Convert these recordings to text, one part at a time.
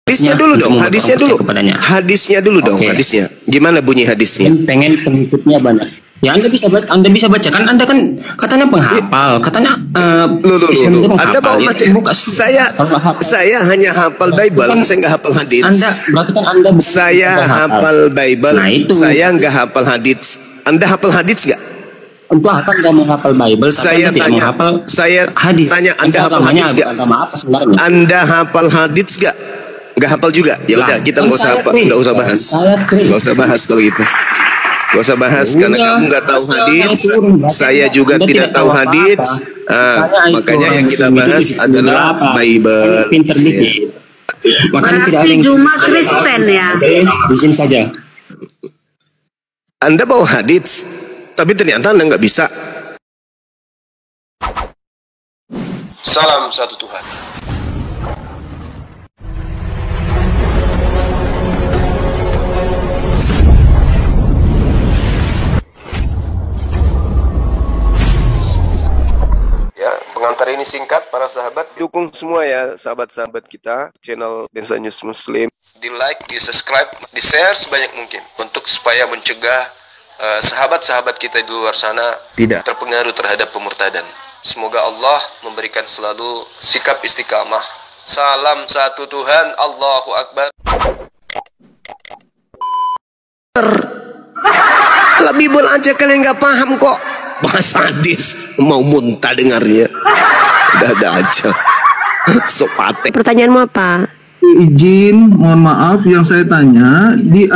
Hadisnya dulu dong, hadisnya dulu. Hadisnya dulu dong, hadisnya. Gimana bunyi hadisnya? Pengen pengikutnya banyak. Ya Anda bisa baca kan, Anda kan katanya penghafal, katanya Islam itu penghafal. Saya hanya hafal Bible, saya nggak hafal hadis. Berarti kan Anda saya hafal Bible, saya nggak hafal hadis. Anda hafal hadis nggak? Entah kan nggak menghafal Bible, saya tanya, hadis. Tanya Anda hafal hadis nggak? Anda hafal hadis nggak? Nggak hafal juga. Ya udah, kita nggak usah bahas kalau gitu. Gak usah bahas karena kamu nggak tahu hadits, saya juga tidak tahu hadits. Makanya yang kita bahas adalah Bible. Pinter dikit. Makanya tidak ada yang cuma Kristen ya. Izin saja. Anda bawa hadits, tapi ternyata Anda nggak bisa. Salam satu Tuhan. Pengantar ini singkat, para sahabat. Dukung semua ya sahabat-sahabat kita, channel Densa News Muslim. Di like, di subscribe, di share sebanyak mungkin. Untuk supaya mencegah sahabat-sahabat kita di luar sana tidak terpengaruh terhadap pemurtadan. Semoga Allah memberikan selalu sikap istiqamah. Salam satu Tuhan, Allahu Akbar. Lebih bol aja kalian nggak paham kok. Bahasa hadis mau muntah dengarnya. Udah ada aja. Sopate. Pertanyaanmu apa? Izin, mohon maaf yang saya tanya di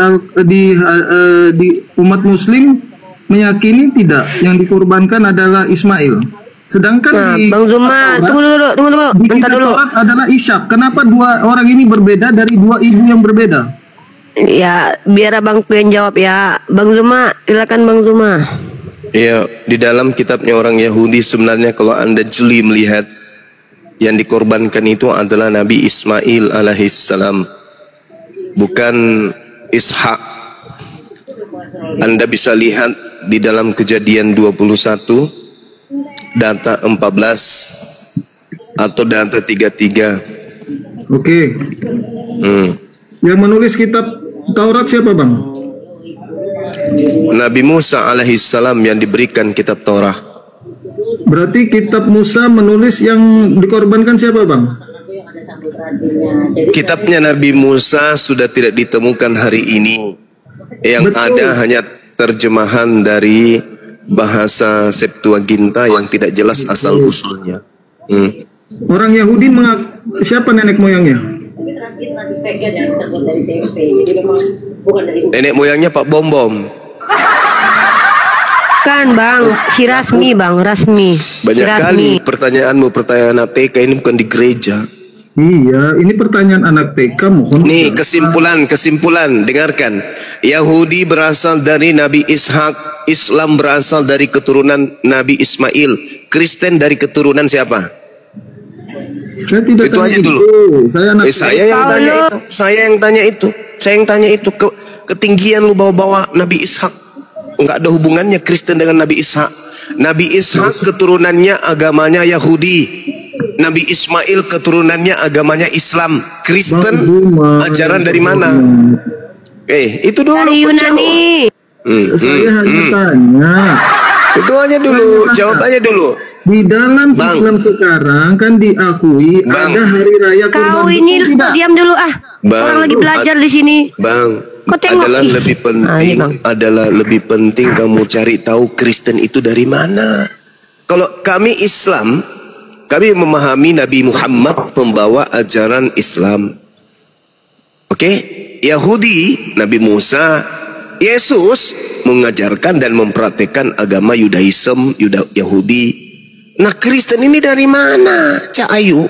umat Muslim meyakini tidak yang dikorbankan adalah Ismail. Sedangkan di Bang Zuma, tunggu dulu. Bentar dulu. Adalah Ishak. Kenapa dua orang ini berbeda dari dua ibu yang berbeda? Ya, biar Abang yang jawab ya. Bang Zuma, silakan Bang Zuma. Ya, di dalam kitabnya orang Yahudi sebenarnya kalau Anda jeli melihat yang dikorbankan itu adalah Nabi Ismail alaihissalam, bukan Ishak. Anda bisa lihat di dalam Kejadian 21 data 14 atau data 33. Oke. Yang menulis kitab Taurat siapa, Bang? Nabi Musa alaihissalam yang diberikan kitab Taurat. Berarti kitab Musa menulis yang dikorbankan siapa, Bang? Kitabnya Nabi Musa sudah tidak ditemukan hari ini. Yang ada hanya terjemahan dari bahasa Septuaginta yang tidak jelas asal usulnya. Orang Yahudi siapa nenek moyangnya? Nenek moyangnya Pak Bom. Kan Bang, si Rasmi Bang, Rasmi. Banyak kali pertanyaanmu, pertanyaan anak TK ini bukan di gereja. Iya, ini pertanyaan anak TK mohon. Nih kesimpulan, dengarkan. Yahudi berasal dari Nabi Ishak, Islam berasal dari keturunan Nabi Ismail, Kristen dari keturunan siapa? Saya tidak itu aja dulu. Saya yang tanya itu. Ketinggian lu bawa-bawa Nabi Ishak. Enggak ada hubungannya Kristen dengan Nabi Ishak. Nabi Ishak keturunannya agamanya Yahudi. Nabi Ismail keturunannya agamanya Islam. Kristen ajaran dari mana? Itu dulu. Dari Yunani. Saya hanya tanya. Itu aja dulu, jawab aja dulu. Di dalam Islam sekarang kan diakui ada hari raya Kurban. Kau ini diam dulu orang lagi belajar di sini. Adalah lebih penting kamu cari tahu Kristen itu dari mana. Kalau kami Islam, kami memahami Nabi Muhammad pembawa ajaran Islam. Yahudi, Nabi Musa, Yesus mengajarkan dan mempraktekkan agama Yudaism, Yahudi. Nah, Kristen ini dari mana, Cak Ayu?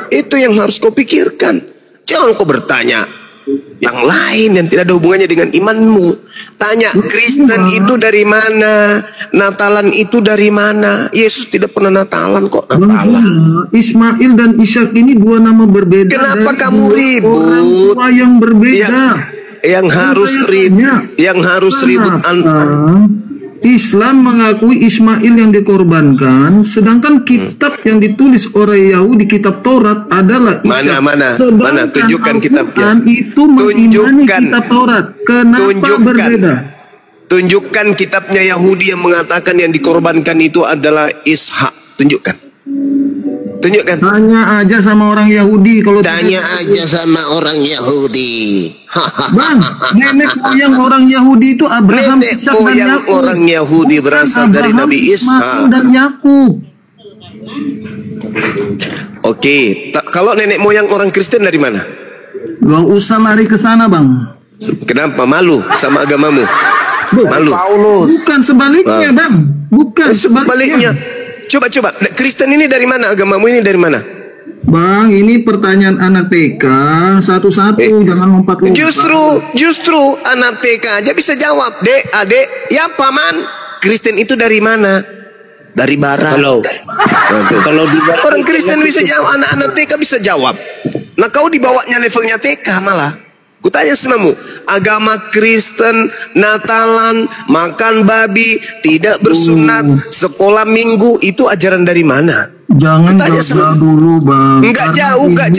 Itu yang harus kau pikirkan. Jangan kau bertanya yang lain yang tidak ada hubungannya dengan imanmu. Tanya Kristen itu dari mana, Natalan itu dari mana. Yesus tidak pernah Natalan kok. Ismail dan Ishak ini dua nama berbeda. Kenapa kamu ribut? Yang berbeda. Yang harus ribut. Islam mengakui Ismail yang dikorbankan, sedangkan kitab yang ditulis oleh Yahudi, kitab Taurat adalah Ishak. Mana tunjukkan kitabnya. Itu mengimani Tunjukkan. kitab Taurat. Kenapa berbeda? Tunjukkan kitabnya Yahudi yang mengatakan yang dikorbankan itu adalah Ishak. Tunjukkan. Tanya aja sama orang Yahudi kalau sama orang Yahudi. Bang, nenek moyang orang Yahudi itu Abraham, Nenek Ishak dan moyang Yakub. orang Yahudi berasal Bukan dari Abraham, Nabi Ismail Ishak. dan Yakub. Oke, kalau nenek moyang orang Kristen dari mana? Gak usah lari ke sana, Bang. Kenapa? Malu sama agamamu? Malu. Bukan sebaliknya, Bang. Bukan Sebaliknya. Coba. Kristen ini dari mana? Agamamu ini dari mana? Bang, ini pertanyaan anak TK satu-satu, jangan lompat-lompat. Justru anak TK aja bisa jawab. Dek, adek, ya paman. Kristen itu dari mana? Dari barat. Kalau di Orang Kristen bisa jawab, anak-anak TK bisa jawab. Nah, kau dibawanya levelnya TK malah. Kutanya samamu, agama Kristen, Natalan, makan babi, tidak bersunat, sekolah minggu, itu ajaran dari mana? Jangan jauh dulu, Bang. Enggak jauh. Enggak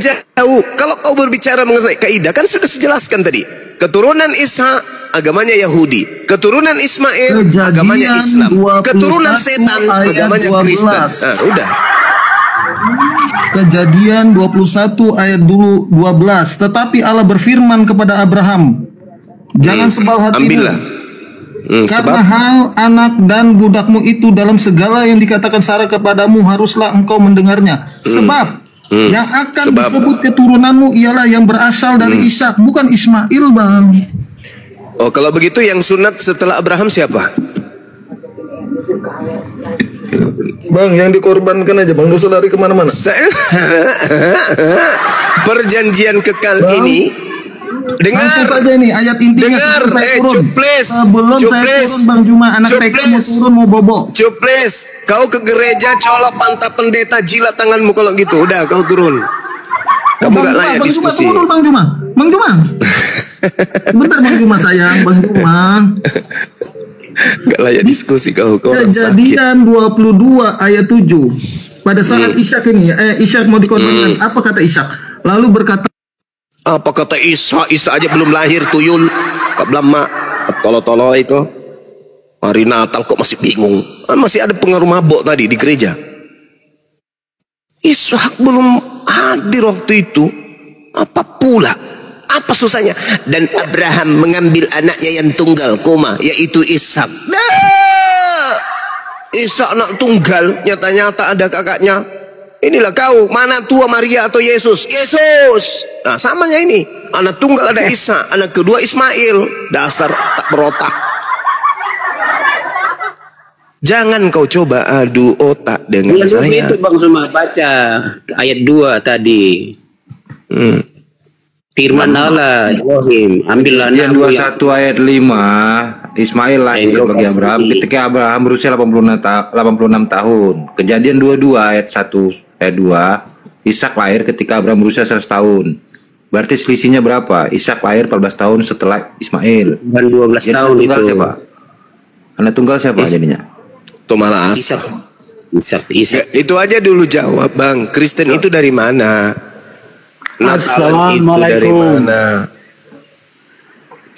jauh. Kalau kau berbicara mengenai kaidah, kan sudah jelaskan tadi. Keturunan Ishak, agamanya Yahudi. Keturunan Ismail, agamanya Islam. Keturunan setan, agamanya Kristen. Nah, udah. Kejadian 21 ayat 12. Tetapi Allah berfirman kepada Abraham, jangan sebal hatimu. Ambillah. Karena hal anak dan budakmu itu dalam segala yang dikatakan Sarah kepadamu haruslah engkau mendengarnya. Sebab yang akan disebut keturunanmu ialah yang berasal dari Ishak, bukan Ismail, Bang. Oh, kalau begitu yang sunat setelah Abraham siapa? Bang, yang dikorbankan aja, Bang. Gak usah lari kemana-mana. Perjanjian kekal Bang, ini. Dengar saja nih ayat intinya. Dengar, cuples. Sebelum saya turun, Bang Juma, anak TK mau turun mau bobo. Cuples, kau ke gereja colok pantat pendeta, jilat tanganmu kalau gitu. Udah, kau turun. Kamu gak layak diskusi. Turun, Bang Juma. Bentar, Bang Juma sayang, Bang Juma. Gak layak diskusi kau orang sakit. Kejadian 22 ayat 7. Pada saat Ishak ini, Ishak mau dikorbankan. Apa kata Ishak? Lalu berkata, apa kata Ishak? Ishak aja belum lahir, tuyul. Kak Blama, tolo-tolo itu. Hari Natal kok masih bingung. Masih ada pengaruh mabok tadi di gereja. Ishak belum hadir waktu itu. Apa pula? Apa susahnya? Dan Abraham mengambil anaknya yang tunggal, yaitu Ishak. Ishak anak tunggal, nyata-nyata ada kakaknya. Inilah kau, mana tua Maria atau Yesus? Yesus. Nah, samanya ini. Anak tunggal ada Ishak, anak kedua Ismail. Dasar tak berotak. Jangan kau coba adu otak dengan saya. Itu Bang Suma baca ayat 2 tadi. Firman Allah, Ibrahim, ambillah Kejadian 21 ayat 5, Ismail lahir bagi Abraham ketika Abraham berusia 86 tahun. Kejadian 22 ayat 1 ayat 2, Ishak lahir ketika Abraham berusia 100 tahun. Berarti selisihnya berapa? Ishak lahir 14 tahun setelah Ismail. Dan 12 jadi tahun tunggal itu. siapa? Anak tunggal siapa jadinya? Tomalas. Ishak. Itu aja dulu jawab, Bang. Kristen itu dari mana? Natalan itu dari mana?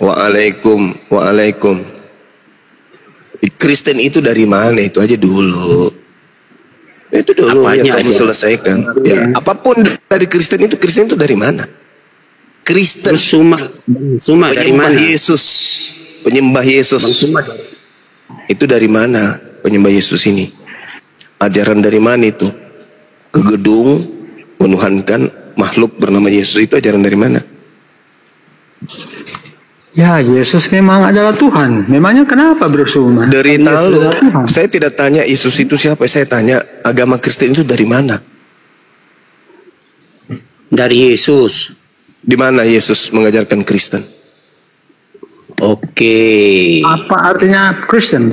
Waalaikum. Kristen itu dari mana? Itu aja dulu. Itu dulu yang kamu selesaikan. Ya, apapun dari Kristen itu dari mana? Kristen. Suma dari mana? Penyembah Yesus. Itu dari mana? Penyembah Yesus ini. Ajaran dari mana itu? Ke gedung menuhankan makhluk bernama Yesus, itu ajaran dari mana? Ya, Yesus memang adalah Tuhan. Memangnya kenapa bersuma? Dari lalu, saya tidak tanya Yesus itu siapa, saya tanya agama Kristen itu dari mana? Dari Yesus. Di mana Yesus mengajarkan Kristen? Oke. Apa artinya Kristen?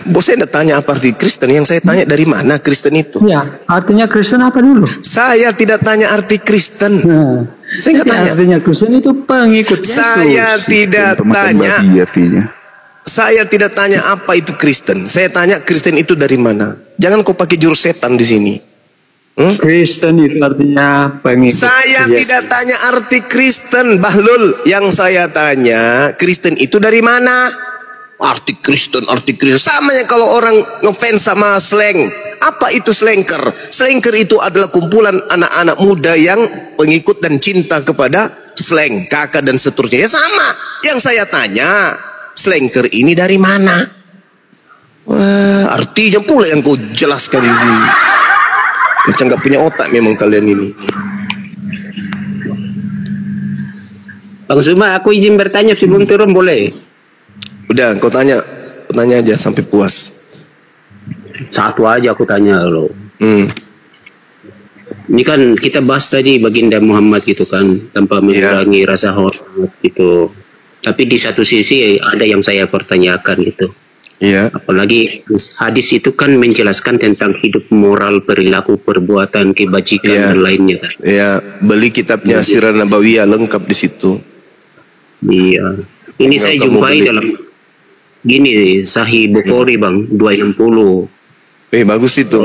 Bos saya tidak tanya apa arti Kristen, yang saya tanya dari mana Kristen itu. Ya, artinya Kristen apa dulu? Saya tidak tanya arti Kristen. Saya nggak tanya. Artinya Kristen itu pengikut Yesus. Saya tidak tanya. Artinya. Saya tidak tanya apa itu Kristen. Saya tanya Kristen itu dari mana. Jangan kau pakai jurus setan di sini. Kristen itu artinya pengikut Saya Yesus. tidak tanya arti Kristen, Bahlul. Yang saya tanya, Kristen itu dari mana? Arti Kristen. Sama ya kalau orang ngefans sama slang. Apa itu slanker? Slanker itu adalah kumpulan anak-anak muda yang pengikut dan cinta kepada slang, kakak dan seterusnya. Ya sama. Yang saya tanya, slanker ini dari mana? Wah, artinya pula yang kau jelaskan di sini. Macam gak punya otak memang kalian ini. Bang Suma, aku izin bertanya sebelum turun boleh? Udah, kau tanya aja sampai puas. Satu aja aku tanya lo. Ini kan kita bahas tadi baginda Muhammad gitu kan, tanpa mengurangi rasa hormat gitu. Tapi di satu sisi ada yang saya pertanyakan gitu. Iya. Apalagi hadis itu kan menjelaskan tentang hidup moral, perilaku, perbuatan, kebajikan dan lainnya kan. Iya, beli kitabnya Sirah Nabawiyah lengkap di situ. Iya. Ini saya jumpai dalam gini Sahih Bukhari Bang 260. Bagus itu.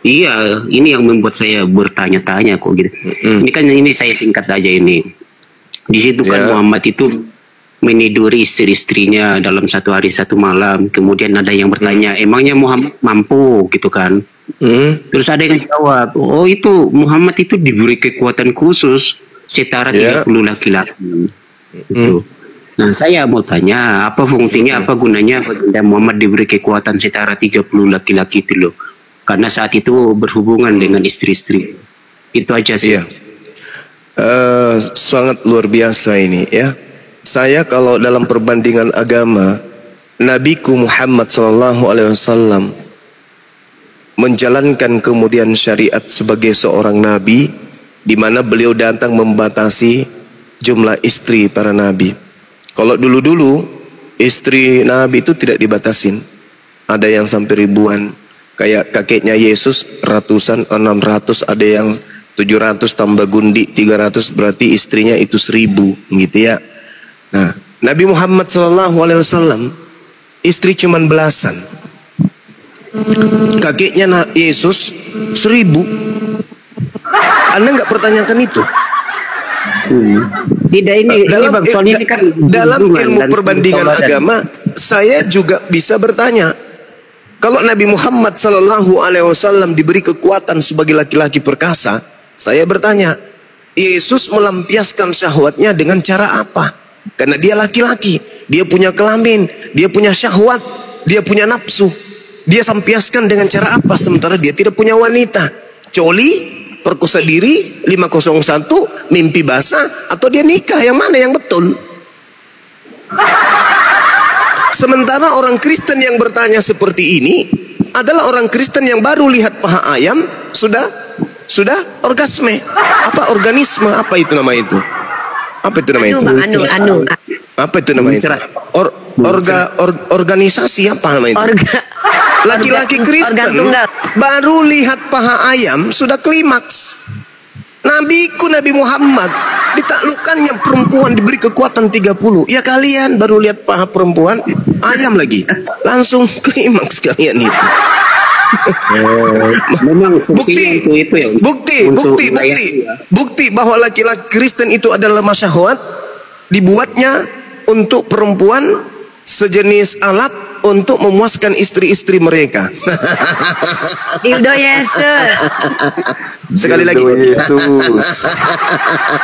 Iya, ini yang membuat saya bertanya-tanya kok gitu. Ini kan saya singkat aja ini. Di situ kan Muhammad itu meniduri istri-istrinya dalam satu hari satu malam. Kemudian ada yang bertanya, emangnya Muhammad mampu gitu kan? Terus ada yang jawab, oh itu Muhammad itu diberi kekuatan khusus setara 30 laki-laki. Gitu. Nah saya mau tanya, apa fungsinya, apa gunanya baginda Muhammad diberi kekuatan setara 30 laki-laki itu loh? Karena saat itu berhubungan dengan istri-istri. Itu aja sih. Sangat luar biasa ini ya. Saya kalau dalam perbandingan agama, Nabiku Muhammad SAW menjalankan kemudian syariat sebagai seorang nabi, di mana beliau datang membatasi jumlah istri para nabi. Kalau dulu-dulu istri nabi itu tidak dibatasin, ada yang sampai ribuan. Kayak kakeknya Yesus ratusan, 600, ada yang 700 tambah gundi 300, berarti istrinya itu 1000 gitu ya. Nah, Nabi Muhammad SAW istri cuman belasan. Kakeknya Yesus 1000. Anda nggak pertanyakan itu? Tidak ini dalam, Bang, soalnya ini kan dalam ilmu perbandingan agama, saya juga bisa bertanya. Kalau Nabi Muhammad SAW diberi kekuatan sebagai laki-laki perkasa, saya bertanya, Yesus melampiaskan syahwatnya dengan cara apa? Karena dia laki-laki, dia punya kelamin, dia punya syahwat, dia punya nafsu. Dia lampiaskan dengan cara apa? Sementara dia tidak punya wanita. Coli, perkosa diri, 501, mimpi basah, atau dia nikah, yang mana yang betul? Sementara orang Kristen yang bertanya seperti ini adalah orang Kristen yang baru lihat paha ayam sudah orgasme. Apa organisme? Apa itu nama itu? Apa itu nama itu? Apa itu nama itu? Organisasi apa nama itu? Laki-laki Kristen baru lihat paha ayam sudah klimaks. Nabiku Nabi Muhammad ditaklukkannya perempuan diberi kekuatan 30. Ya kalian baru lihat paha perempuan, ayam lagi, langsung klimaks kalian itu. Memang itu ya. Bukti bahwa laki-laki Kristen itu adalah lemah syahwat, dibuatnya untuk perempuan sejenis alat untuk memuaskan istri-istri mereka. Dildo Yesus. Sekali lagi.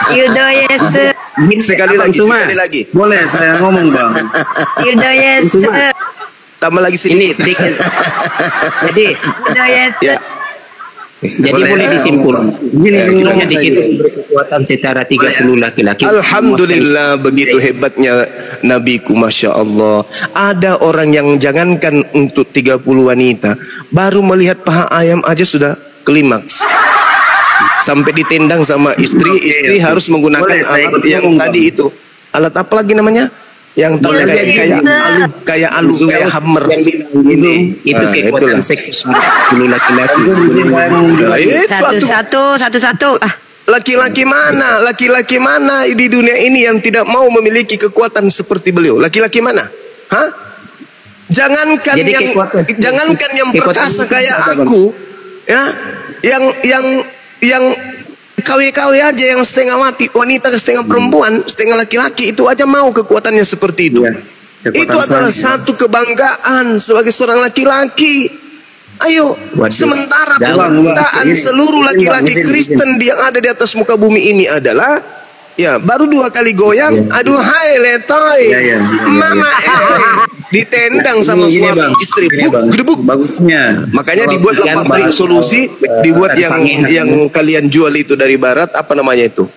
Dildo Yesus. Sekali lagi. Boleh saya ngomong Bang? Dildo Yesus. Tambah lagi sedikit. Ini sedikit. Jadi, Dildo Yesus. Ya. Jadi boleh disimpulkan. Di situ berkekuatan setara 30 laki-laki. Alhamdulillah, begitu hebatnya Nabiku, Masya Allah. Ada orang yang jangankan untuk 30 wanita, baru melihat paha ayam aja sudah klimaks. Sampai ditendang sama istri harus menggunakan alat yang tadi itu. Alat apa lagi namanya? Yang tahu kayak alu, kayak hammer. Itu kekuatan seks 10 laki-laki. Satu. Laki-laki mana? Laki-laki mana di dunia ini yang tidak mau memiliki kekuatan seperti beliau? Laki-laki mana? Hah? Jangankan Jadi jangankan yang perkasa kayak aku, ya, yang KW-KW aja yang setengah mati, wanita setengah perempuan, setengah laki-laki, itu aja mau kekuatannya seperti itu. Ya, itu adalah satu kebanggaan sebagai seorang laki-laki. Ayo, sementara penderitaan seluruh laki-laki Kristen yang ada di atas muka bumi ini adalah, ya, baru 2 kali goyang, aduh hai letoy, mama ditendang sama suami istri, gedebuk. Bagusnya. Makanya dibuat pabrik solusi, dibuat yang kalian jual itu dari barat, apa namanya itu?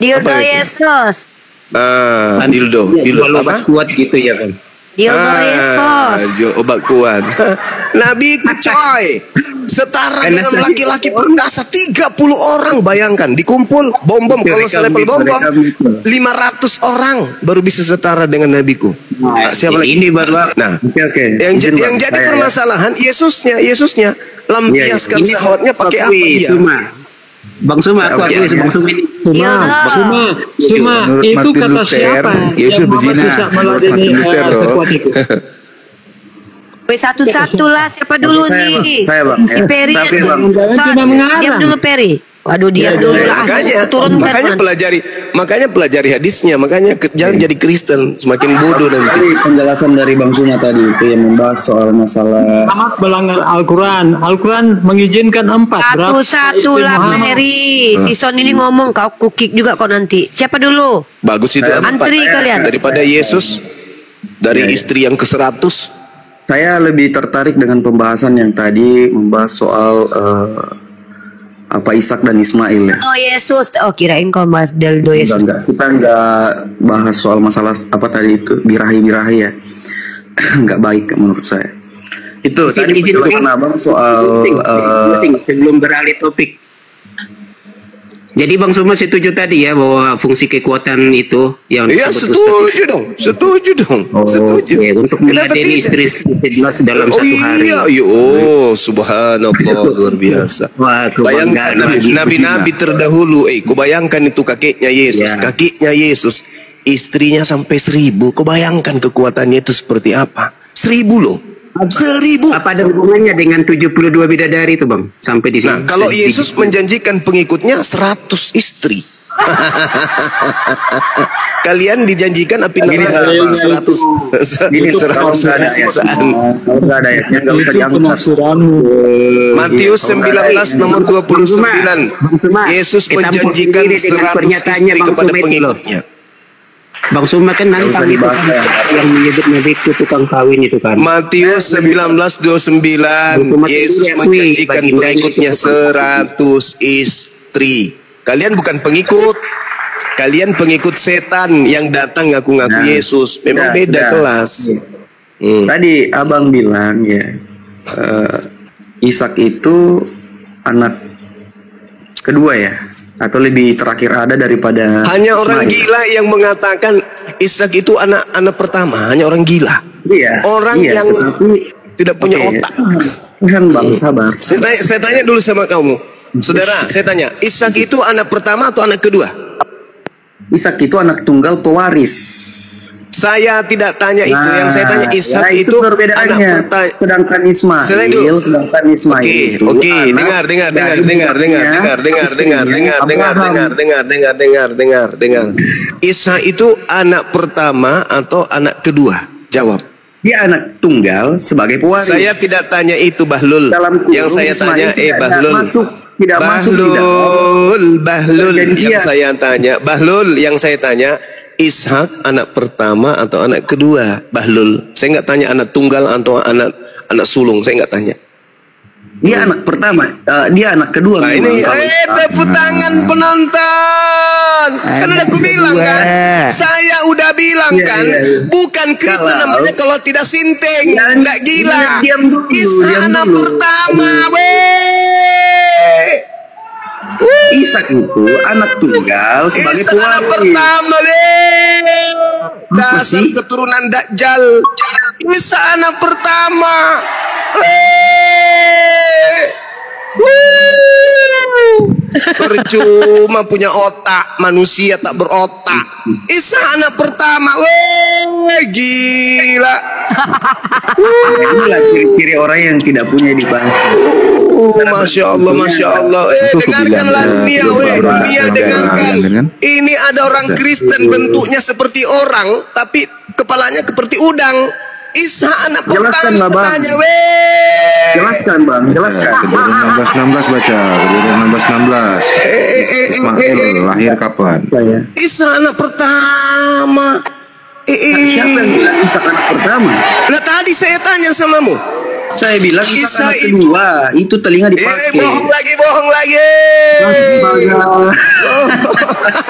Dildo Yesus. Dildo apa? Kuat gitu ya kan. Dildo Yesus. Obat kuat. Nabi coy, setara dengan laki-laki perkasa 30 orang, bayangkan dikumpul bom kalau selepel bom 500 orang baru bisa setara dengan nabiku. Siapa lagi? Ini baru. Nah, yang jadi permasalahan Yesusnya lampiaskan syahwatnya pakai apa dia? Bang Suma, aku Bang Suma ini. Suma, itu kata siapa? Yesus berzina. Sekuat itu. Satu-satu lah, siapa dulu nih? Saya, Bang. Si Peri itu. Diam dulu Peri. Waduh, diam dulu lah. Makanya pelajari hadisnya, makanya jangan jadi Kristen, semakin bodoh nanti. Penjelasan dari Bang Suma tadi itu yang membahas soal masalah Amat melanggar Al-Quran. Al-Quran mengizinkan 4. Satu-satu lah Peri. Si Son ini ngomong, kau kukik juga kau nanti. Siapa dulu? Bagus itu. Antri kalian. Daripada Yesus, dari istri yang ke-100. Saya lebih tertarik dengan pembahasan yang tadi membahas soal Ishak dan Ismail ya. Oh Yesus, kirain kau bahas dildo Yesus. Enggak, kita enggak bahas soal masalah apa tadi itu birahi ya. Enggak baik menurut saya. Itu tadi penjelasan Abang soal sebelum beralih topik. Jadi Bang Suma setuju tadi ya bahwa fungsi kekuatan itu yang setuju dong. Setuju. Ya, untuk meladeni istri jelas dalam satu hari. Subhanallah, luar biasa. Bayangkan nabi-nabi terdahulu, kau bayangkan itu kakeknya Yesus, istrinya sampai 1000. Kau bayangkan kekuatannya itu seperti apa? 1000 loh. 1000. Apa ada hubungannya dengan 72 bidadari itu Bang? Sampai di sini. Nah, kalau Yesus menjanjikan pengikutnya 100 istri. Kalian dijanjikan api neraka 100 siksaan. Enggak ada ayatnya, enggak usah diangkat. Matius 19 nomor 29. Yesus menjanjikan 100 istri kepada pengikutnya. Bang Suma kan nantang itu kan, yang menyebut Nabi itu tukang kawin itu kan. Matius 19:29, Yesus menjanjikan pengikutnya 100 istri. Kalian bukan pengikut, kalian pengikut setan yang datang ngaku-ngaku Yesus. Memang beda kelas. Tadi Abang bilang ya, Ishak itu anak kedua ya, atau lebih terakhir ada daripada hanya orang Ismail. gila yang mengatakan Ishak itu anak pertama, hanya orang gila. Orang yang tidak punya otak. Kan Bang, sabar. Saya tanya dulu sama kamu, saudara. Saya tanya, Ishak itu anak pertama atau anak kedua? Ishak itu anak tunggal pewaris. Saya tidak tanya itu. Yang saya tanya Ishak itu anak pertama. Sedangkan Ismail Oke, dengar. Ishak itu anak pertama atau anak kedua? Jawab. Dia anak tunggal sebagai pewaris. Saya tidak tanya itu, Bahlul. Yang saya tanya, Bahlul. Yang saya tanya, Ishak anak pertama atau anak kedua? Bahlul. Saya nggak tanya anak tunggal atau anak sulung. Saya nggak tanya. Dia anak pertama, dia anak kedua. Nah ini, tepuk tangan penonton. Kan udah aku bilang kan, saya udah bilang kan, bukan Kristen namanya kalau tidak sinting, nggak gila. Ishak anak pertama, Ishak itu anak tunggal sebagai pewaris. Anak pertama, dasar keturunan Dajjal. Ishak anak pertama. cuma punya otak, manusia tak berotak. Isa anak pertama, weh gila. Inilah ciri-ciri orang yang tidak punya dibahas. Masya Allah, Masya Allah. Dengarkanlah dunia, dunia dengarkan. Ini ada orang Kristen bentuknya seperti orang, tapi kepalanya seperti udang. Isa anak pertama tanya, weh. Jelaskan bang, jelaskan. Kejadian 16-16 baca. Kejadian 16-16. Ismail lahir kapan? Isa anak pertama. Siapa yang bilang Ishak anak pertama? Nah tadi saya tanya samamu. Saya bilang Ishak anak kedua. Itu telinga dipakai. Bohong lagi, bohong lagi.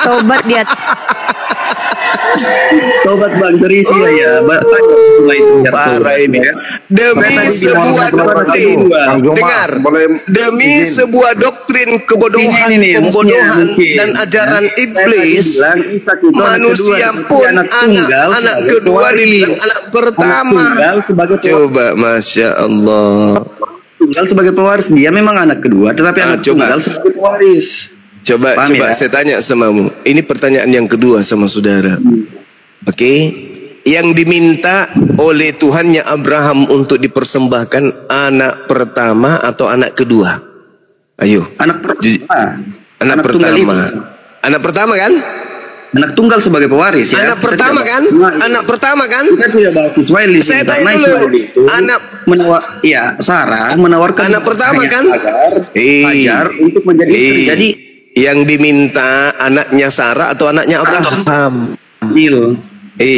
Tobat dia. Tobat bang, terisi ya. Parah ini. Demi sebuah doktrin, dengar. Demi sebuah doktrin kebodohan, pembodohan dan ajaran iblis, manusia pun anak kedua dibilang anak pertama. Coba, Masya Allah. Tunggal sebagai pewaris, dia memang anak kedua, tetapi anak tunggal sebagai pewaris. Coba saya tanya samamu. Ini pertanyaan yang kedua sama saudara. Oke. Yang diminta oleh Tuhannya Abraham untuk dipersembahkan anak pertama atau anak kedua? Ayo. Anak pertama. Anak pertama. Anak pertama kan? Anak tunggal sebagai pewaris ya. Anak pertama kan? Anak pertama kan? Kita tidak bahas Ismail di sini. Saya tanya dulu. Anak Sarah menawarkan anak pertama kan? Hajar untuk menjadi istri. Jadi yang diminta anaknya Sarah atau anaknya Abraham?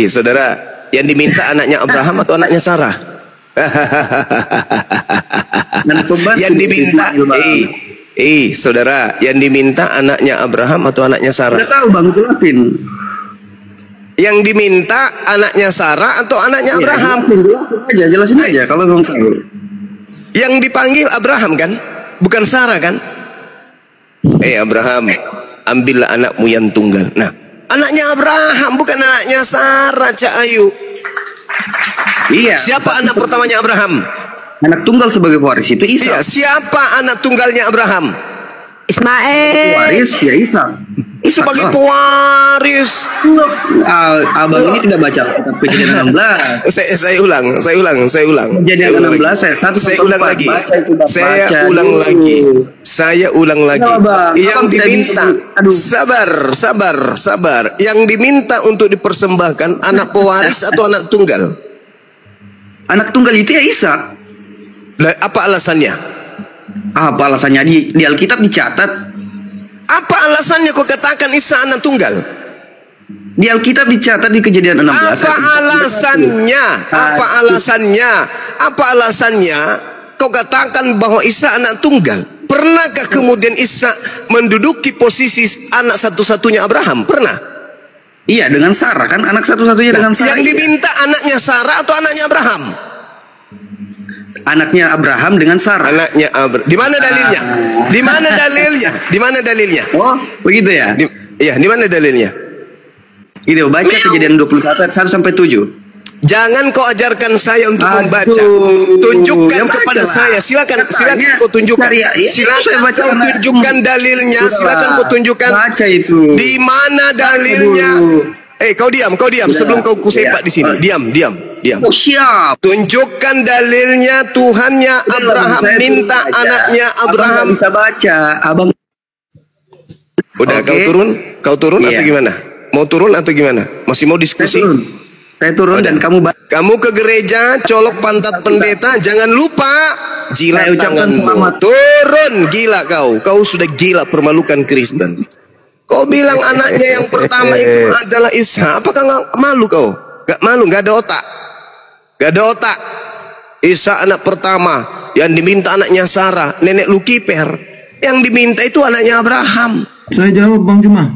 Saudara, yang diminta anaknya Abraham atau anaknya Sarah? Yang diminta, saudara, yang diminta anaknya Abraham atau anaknya Sarah? Tidak tahu bang, jelasin. Yang diminta anaknya Sarah atau anaknya Abraham? Jelasin aja kalau bang tahu. Yang dipanggil Abraham kan, bukan Sarah kan? Abraham, ambillah anakmu yang tunggal. Nah, anaknya Abraham bukan anaknya Sarah, Cak Ayu. Iya. Siapa anak pertamanya Abraham? Anak tunggal sebagai pewaris itu Ishak. Iya, siapa anak tunggalnya Abraham? Ismail. Pewaris ya Ishak. Sebagai pewaris. Abang ini tidak baca Kejadian 16. Saya ulang. Kejadian 16 saya ulang lagi. Saya ulang lagi. Yang diminta, sabar. Yang diminta untuk dipersembahkan anak pewaris atau anak tunggal? Anak tunggal itu ya Ishak. Apa alasannya? Apa alasannya di Alkitab dicatat? Apa alasannya kau katakan Isa anak tunggal? Di Alkitab dicatat di Kejadian 16. Apa alasannya kau katakan bahwa Isa anak tunggal? Pernahkah kemudian Isa menduduki posisi anak satu-satunya Abraham? Pernah? Iya, dengan Sarah kan, anak satu-satunya dengan Sarah. Yang diminta anaknya Sarah atau anaknya Abraham? Anaknya Abraham dengan Sarah. Anaknya Abraham. Di mana dalilnya? Di mana dalilnya? Oh, begitu ya? Di mana dalilnya? Itu baca Kejadian 21 ayat 1 sampai 7. Jangan kau ajarkan saya untuk membaca. Tunjukkan kepada saya. Silakan kau tunjukkan. Silakan kau tunjukkan dalilnya. Silakan kau tunjukkan. Baca itu. Di mana dalilnya? Kau diam. Sebelum kau kusepak di sini. Diam. Oh, siap. Tunjukkan dalilnya. Tuhannya Abraham minta anaknya Abraham. Bisa baca, abang. Udah kau turun atau gimana? Mau turun atau gimana? Masih mau diskusi? Saya turun dan kamu ke gereja, colok pantat pendeta, jangan lupa jilat tanganmu. Turun, gila kau sudah gila permalukan Kristen. Kau bilang anaknya yang pertama itu adalah Isa. Apakah nggak malu kau? Gak malu, gak ada otak. Isa anak pertama, yang diminta anaknya Sarah, nenek Lukiper. Yang diminta itu anaknya Abraham. Saya jawab Bang Juma.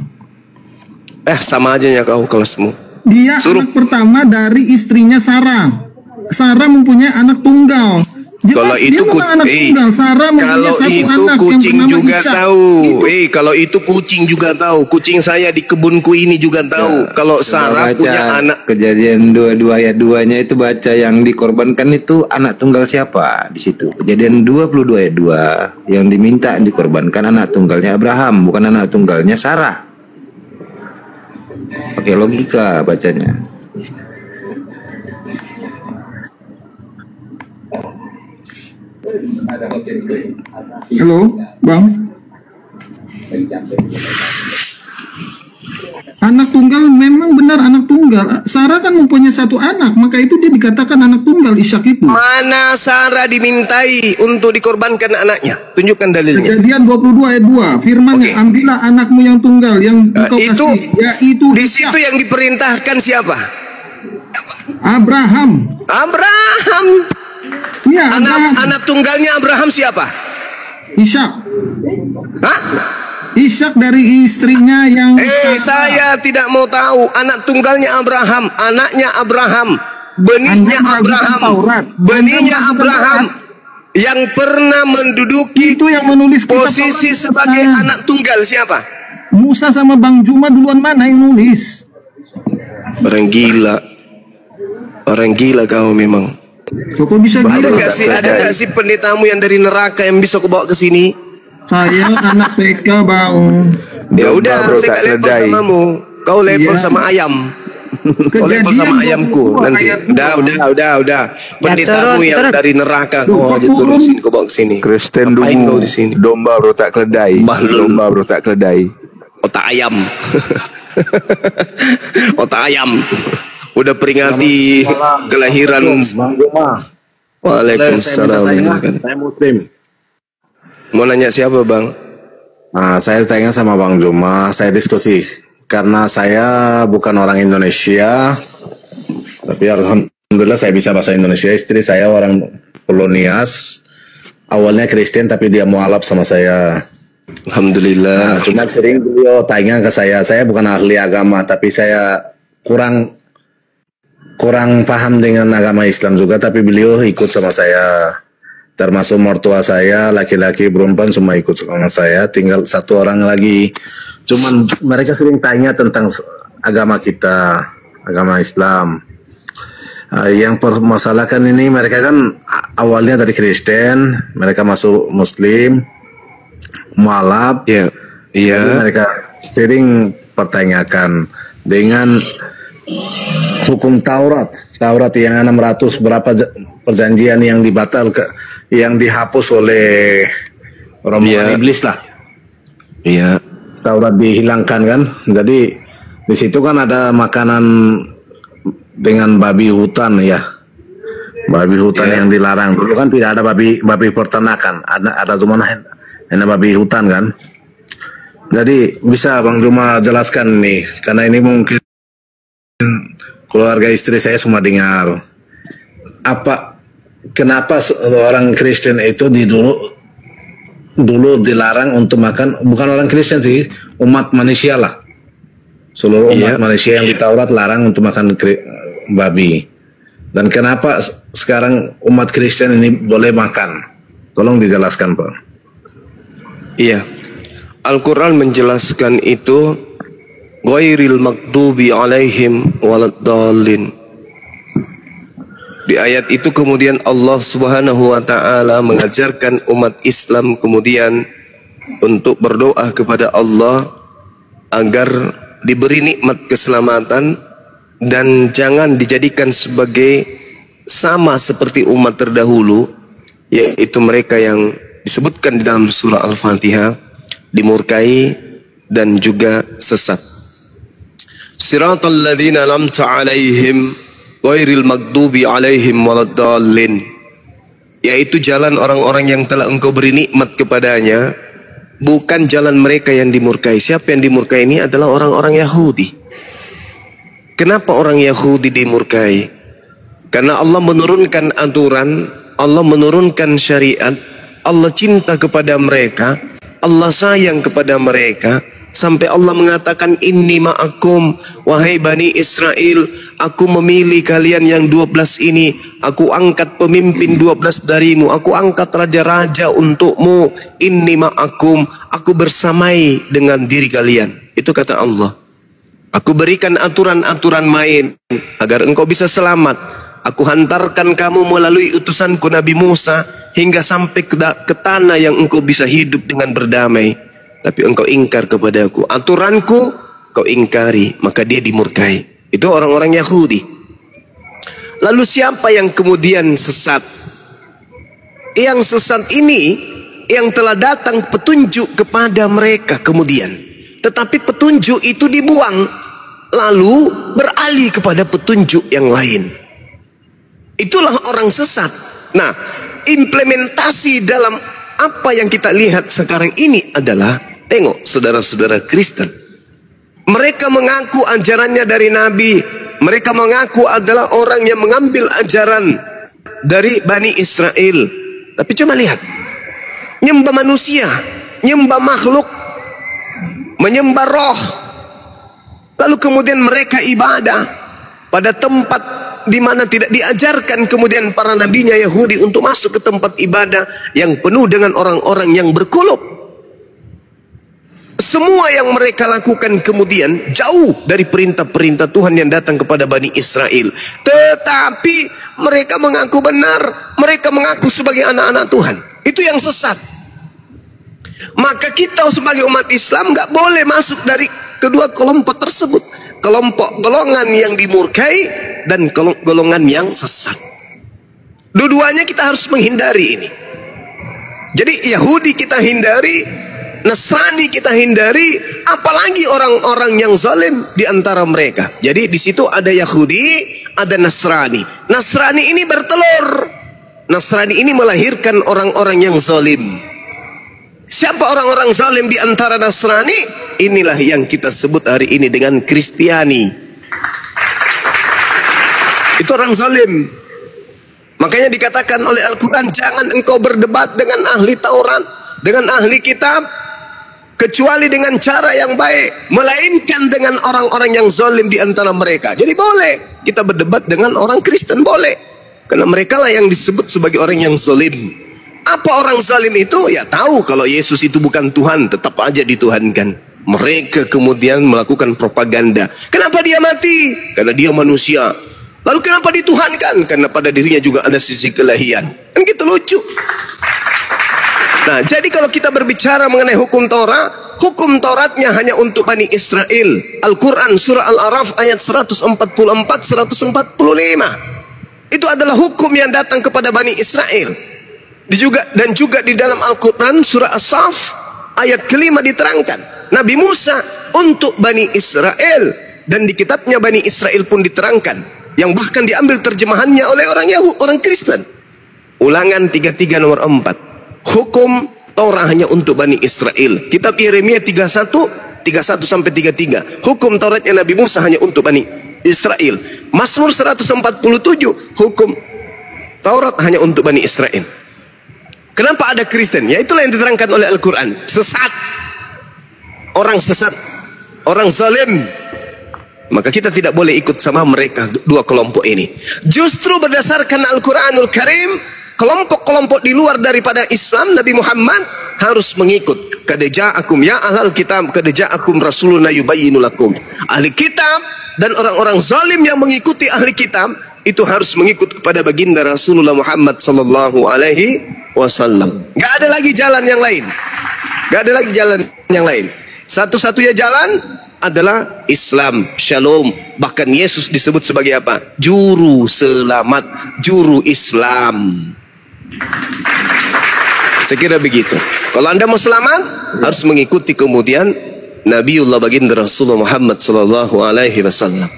Sama aja ya kau kelasmu. Dia anak pertama dari istrinya Sarah. Sarah mempunyai anak tunggal. Jelas, Kalau dia itu bukan anak tunggal. Sarah mempunyai kalau satu itu anak kucing yang bernama juga Ishak. tahu. Kalau itu kucing juga tahu. Kucing saya di kebunku ini juga tahu. Kalau Sarah Baca punya anak. Kejadian 22 ayat 2-nya itu baca yang dikorbankan itu anak tunggal siapa di situ. Kejadian 22 ayat 2 yang diminta dikorbankan anak tunggalnya Abraham, bukan anak tunggalnya Sarah. Oke, logika bacanya. Halo, Bang. Anak tunggal memang benar anak tunggal. Sarah kan mempunyai satu anak, maka itu dia dikatakan anak tunggal Ishak itu. Mana Sarah dimintai untuk dikorbankan anaknya? Tunjukkan dalilnya. Kejadian 22 ayat 2, firman-Nya, Oke. ambillah anakmu yang tunggal yang engkau Itu kasih, yaitu di Ishak. situ yang diperintahkan siapa? Abraham. Abraham. Iya, Abraham. Anak tunggalnya Abraham siapa? Ishak. Hah? Ishak dari istrinya yang Sarah. Saya tidak mau tahu. Anak tunggalnya Abraham, anaknya Abraham, benihnya Anda meragukan Abraham, Taurat. benihnya Anda meragukan Abraham yang pernah menduduki Itu yang menulis kitab posisi Taurat. sebagai anak tunggal siapa? Musa sama Bang Juma duluan mana yang nulis? Orang gila. Orang gila kau memang. Kok bisa Ada gila? gak sih pendetamu yang dari neraka yang bisa kau bawa ke sini? Saya anak TK, Bang. Ya udah, bro, saya tak gak level keledai. samamu. Kau level Iya. sama ayam. Kau level sama ayamku nanti. Udah. Pendetamu terus, yang terus. dari neraka kau aja turusin, kau bawa ke sini. Kristen Ngapain kau dulu. di sini? Domba bro tak keledai. Bahlul. Domba bro tak keledai. Otak ayam. Otak ayam. Udah peringati kelahiran. Waalaikumsalam. Saya Muslim. Mau nanya siapa bang? Nah, saya tanya sama Bang Juma, saya diskusi. Karena saya bukan orang Indonesia, tapi alhamdulillah saya bisa bahasa Indonesia. Istri saya orang Polonias, awalnya Kristen tapi dia mualaf sama saya. Alhamdulillah. Nah, cuma sering beliau tanya ke saya bukan ahli agama, tapi saya kurang paham dengan agama Islam juga, tapi beliau ikut sama saya. Termasuk mertua saya, laki-laki, perempuan semua ikut sama saya. Tinggal satu orang lagi. Cuman mereka sering tanya tentang agama kita, agama Islam. Yang permasalahkan ini mereka kan awalnya dari Kristen, mereka masuk Muslim, mualaf. Iya. Jadi mereka sering pertanyakan dengan hukum Taurat yang 600 berapa perjanjian yang yang dihapus oleh rombongan iblis lah. Iya. Taurat dihilangkan kan. Jadi di situ kan ada makanan dengan babi hutan ya. Babi hutan yang dilarang. Dulu kan tidak ada babi peternakan. Ada cuma hanya babi hutan kan. Jadi bisa Bang Juma jelaskan nih, karena ini mungkin keluarga istri saya semua dengar. Kenapa orang Kristen itu dulu dilarang untuk makan, bukan orang Kristen sih, umat manusia lah. Seluruh umat manusia yang di Taurat larang untuk makan babi. Dan kenapa sekarang umat Kristen ini boleh makan? Tolong dijelaskan, Pak. Iya. Al-Quran menjelaskan itu, ghairil maghdubi alaihim waladdallin. Di ayat itu kemudian Allah Subhanahu wa taala mengajarkan umat Islam kemudian untuk berdoa kepada Allah agar diberi nikmat keselamatan dan jangan dijadikan sebagai sama seperti umat terdahulu, yaitu mereka yang disebutkan di dalam surah Al-Fatihah, dimurkai dan juga sesat. Siratal ladzina an'amta 'alaihim ghairil maghdubi 'alaihim waladdallin, yaitu jalan orang-orang yang telah engkau beri nikmat kepadanya, bukan jalan mereka yang dimurkai. Siapa yang dimurkai ini adalah orang-orang Yahudi. Kenapa orang Yahudi dimurkai? Karena Allah menurunkan aturan, Allah menurunkan syariat, Allah cinta kepada mereka, Allah sayang kepada mereka, Sampai Allah mengatakan inni ma'akum, wahai Bani Israel, aku memilih kalian yang 12 ini. Aku angkat pemimpin 12 darimu. Aku angkat raja-raja untukmu. Inni ma'akum, aku bersamai dengan diri kalian. Itu kata Allah. Aku berikan aturan-aturan main agar engkau bisa selamat. Aku hantarkan kamu melalui utusanku Nabi Musa hingga sampai ke tanah yang engkau bisa hidup dengan berdamai. Tapi engkau ingkar kepadaku. Aturanku kau ingkari, maka dia dimurkai. Itu orang-orang Yahudi. Lalu siapa yang kemudian sesat? Yang sesat ini yang telah datang petunjuk kepada mereka kemudian. Tetapi petunjuk itu dibuang, lalu beralih kepada petunjuk yang lain. Itulah orang sesat. Nah, implementasi dalam apa yang kita lihat sekarang ini adalah, tengok saudara-saudara Kristen, mereka mengaku ajarannya dari Nabi. Mereka mengaku adalah orang yang mengambil ajaran dari Bani Israel. Tapi coba lihat, nyembah manusia, nyembah makhluk, menyembah roh. Lalu kemudian mereka ibadah pada tempat di mana tidak diajarkan kemudian para nabinya Yahudi untuk masuk ke tempat ibadah yang penuh dengan orang-orang yang berkulub. Semua yang mereka lakukan kemudian jauh dari perintah-perintah Tuhan yang datang kepada Bani Israel. Tetapi mereka mengaku benar, mereka mengaku sebagai anak-anak Tuhan. Itu yang sesat. Maka kita sebagai umat Islam nggak boleh masuk dari kedua kelompok tersebut. Kelompok golongan yang dimurkai dan golongan yang sesat. Dua-duanya kita harus menghindari ini. Jadi Yahudi kita hindari, Nasrani kita hindari, apalagi orang-orang yang zalim di antara mereka. Jadi di situ ada Yahudi, ada Nasrani. Nasrani ini bertelur. Nasrani ini melahirkan orang-orang yang zalim. Siapa orang-orang zalim di antara Nasrani? Inilah yang kita sebut hari ini dengan Kristiani. Itu orang zalim. Makanya dikatakan oleh Al-Quran, jangan engkau berdebat dengan ahli Taurat, dengan ahli kitab, kecuali dengan cara yang baik, melainkan dengan orang-orang yang zalim di antara mereka. Jadi boleh kita berdebat dengan orang Kristen, boleh, karena mereka lah yang disebut sebagai orang yang zalim. Apa orang zalim itu? Ya tahu kalau Yesus itu bukan Tuhan, tetap aja dituhankan. Mereka kemudian melakukan propaganda. Kenapa dia mati? Karena dia manusia. Lalu kenapa dituhankan? Karena pada dirinya juga ada sisi kelahian. Kan gitu lucu. Nah, jadi kalau kita berbicara mengenai hukum Taurat, hukum Tauratnya hanya untuk Bani Israel. Al-Quran surah Al-Araf ayat 144-145. Itu adalah hukum yang datang kepada Bani Israel. Dan juga di dalam Al-Quran surah As-Saf ayat kelima diterangkan Nabi Musa untuk Bani Israel, dan di kitabnya Bani Israel pun diterangkan, yang bahkan diambil terjemahannya oleh orang Kristen. Ulangan 33 nomor 4. Hukum Taurat hanya untuk Bani Israel. Kitab Yeremia 31 sampai 33. Hukum Tauratnya Nabi Musa hanya untuk Bani Israel. Mazmur 147, hukum Taurat hanya untuk Bani Israel. Kenapa ada Kristen? Ya itulah yang diterangkan oleh Al-Quran. Sesat. Orang sesat. Orang zalim. Maka kita tidak boleh ikut sama mereka, dua kelompok ini. Justru berdasarkan Al-Quranul Karim, kelompok-kelompok di luar daripada Islam, Nabi Muhammad harus mengikut. Qad ja'akum ya ahlal kitab, qad ja'akum rasuluna yubayyinu lakum. Ahli kitab dan orang-orang zalim yang mengikuti ahli kitab itu harus mengikut kepada baginda Rasulullah Muhammad sallallahu alaihi wasallam. Gak ada lagi jalan yang lain. Gak ada lagi jalan yang lain. Satu-satunya jalan adalah Islam, Shalom. Bahkan Yesus disebut sebagai apa? Juru selamat, juru Islam. Saya kira begitu. Kalau Anda mau selamat, harus mengikuti kemudian Nabiullah baginda Rasulullah Muhammad sallallahu alaihi wasallam.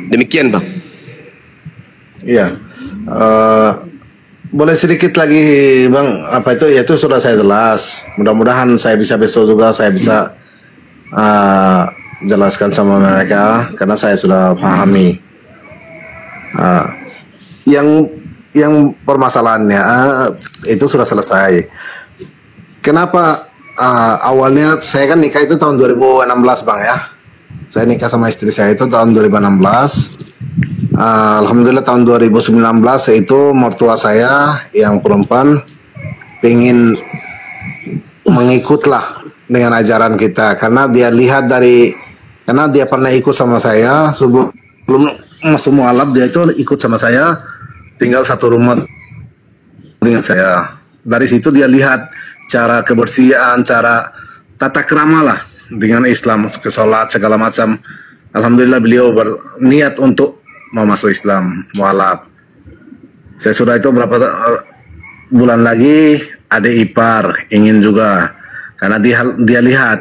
Demikian, Bang. Iya. Boleh sedikit lagi, Bang, apa itu? Ya itu sudah saya jelas. Mudah-mudahan saya bisa besok juga saya bisa jelaskan sama mereka karena saya sudah pahami. Yang permasalahannya itu sudah selesai. Kenapa awalnya saya kan nikah itu tahun 2016 Bang ya. Saya nikah sama istri saya itu tahun 2016. Alhamdulillah tahun 2019 itu mertua saya yang perempuan ingin mengikutlah dengan ajaran kita karena dia pernah ikut sama saya sebelum masuk mualaf, dia itu ikut sama saya tinggal satu rumah dengan saya. Dari situ dia lihat cara kebersihan, cara tata krama lah dengan Islam, ke sholat segala macam. Alhamdulillah beliau berniat untuk mau masuk Islam, mualaf. Saya sudah itu berapa bulan lagi adik ipar ingin juga karena dia lihat.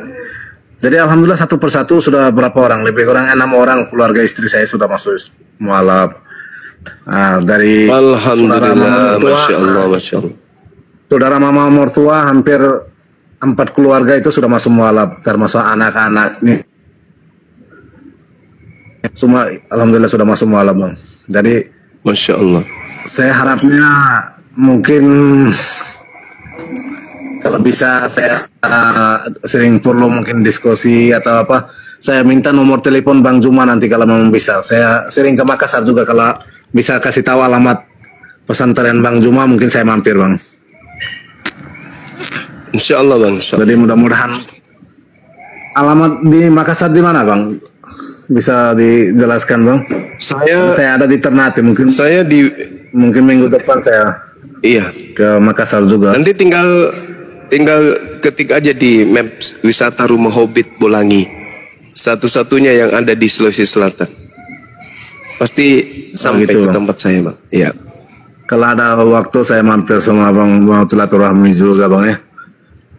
Jadi alhamdulillah satu persatu sudah berapa orang, lebih kurang 6 orang keluarga istri saya sudah masuk mualaf. Dari alhamdulillah, masya Allah, masya Allah. Saudara mama mertua hampir 4 keluarga itu sudah masuk mualaf, termasuk anak-anak nih. Semua alhamdulillah sudah masuk mualaf Bang. Jadi masya Allah. Saya harapnya mungkin kalau bisa saya sering perlu mungkin diskusi atau apa, saya minta nomor telepon Bang Juma nanti kalau memang bisa. Saya sering ke Makassar juga, kalau bisa kasih tahu alamat pesantren Bang Juma mungkin saya mampir Bang. Insya Allah Bang. Jadi mudah-mudahan alamat di Makassar di mana Bang? Bisa dijelaskan Bang? Saya ada di Ternate, mungkin mungkin minggu depan saya ke Makassar juga. Nanti tinggal ketik aja di Maps wisata Rumah Hobbit Bolangi, satu-satunya yang ada di Sulawesi Selatan. Pasti sampai ke tempat saya Bang. Iya. Kalau ada waktu saya mampir sama Abang, mau silaturahmi juga Bang ya.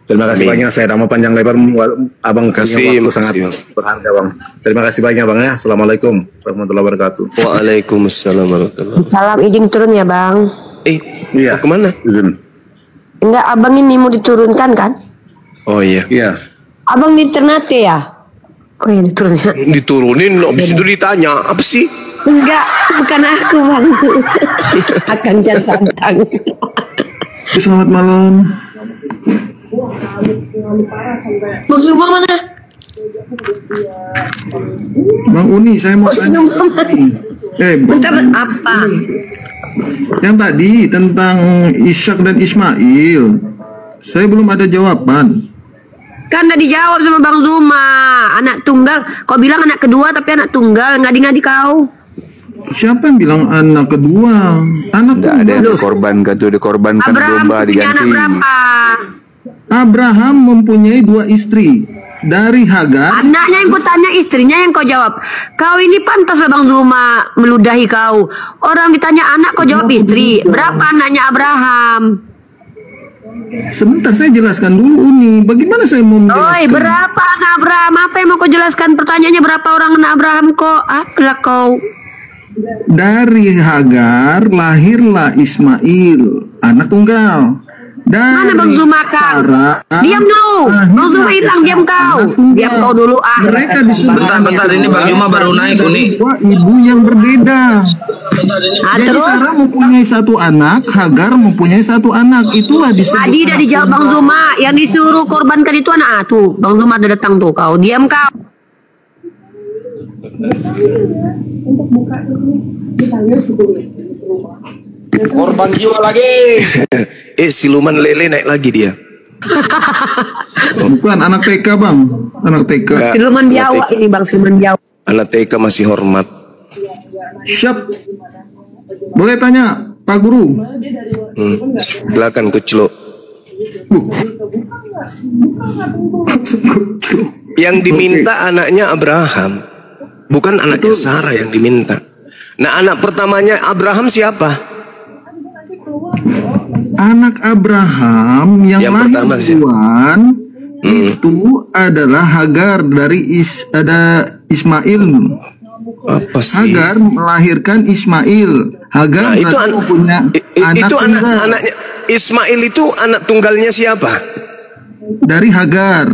Terima kasih banyak, saya mau panjang lebar Abang kasih waktu sangat berharga Bang. Terima kasih banyak Bang ya. Assalamualaikum warahmatullahi wabarakatuh. Waalaikumsalam warahmatullahi wabarakatuh. Salam, izin turun ya Bang. Iya. Mau kemana? Enggak, Abang ini mau diturunkan kan? Oh iya. Iya. Abang di Ternate ya? Oh iya, diturunnya. Diturunin, habis itu ditanya apa sih? Enggak, bukan aku Bang. Akan Jan Santang. Selamat malam. Bang Zuma mana? Bang Uni, saya mau tanya. Bentar, apa? Yang tadi tentang Ishak dan Ismail, saya belum ada jawaban. Kan udah dijawab sama Bang Zuma. Anak tunggal. Kau bilang anak kedua tapi anak tunggal. Ngadi-ngadi kau. Siapa yang bilang anak kedua? Anak Nggak ada yang dikorbankan tuh, dikorbankan domba diganti. Abraham mempunyai 2 istri dari Hagar. Anaknya yang kau tanya, istrinya yang kau jawab. Kau ini pantas lah Bang Zuma meludahi kau. Orang ditanya anak kau jawab istri. Berapa anaknya Abraham? Sebentar saya jelaskan dulu Uni. Bagaimana saya mau menjelaskan? Oi, berapa anak Abraham? Apa yang mau kau jelaskan? Pertanyaannya berapa orang anak Abraham kok? Apalah kau? Dari Hagar lahirlah Ismail, anak tunggal. Mana Bang Zuma kau? Diam dulu. Bang Zuma hilang, diam kau. Diam kau dulu Mereka disebut bentar ini Bang Zuma baru naik Uni. Ibu yang berbeda. Jadi terus? Sarah mempunyai 1 anak, Hagar mempunyai 1 anak. Itulah disebut. Tadi udah dijawab Bang Zuma. Yang disuruh korbankan itu anak tuh. Bang Zuma udah datang tuh kau. Diam kau. Untuk buka ini ditanya suku Korban jiwa lagi. Siluman lele naik lagi dia. Bukan anak TK Bang, anak TK. Siluman Jawa ini Bang, siluman Jawa. Anak TK masih hormat. Siap. Boleh tanya Pak Guru? Silakan Kuclo. Yang diminta anaknya Abraham, bukan anaknya Sarah yang diminta. Nah, anak pertamanya Abraham siapa? Anak Abraham yang lahir pertama duluan itu adalah Hagar dari Ismail. Apa sih? Hagar melahirkan Ismail. Hagar Nah, itu punya anak itu tunggal. anaknya Ismail itu anak tunggalnya siapa? Dari Hagar.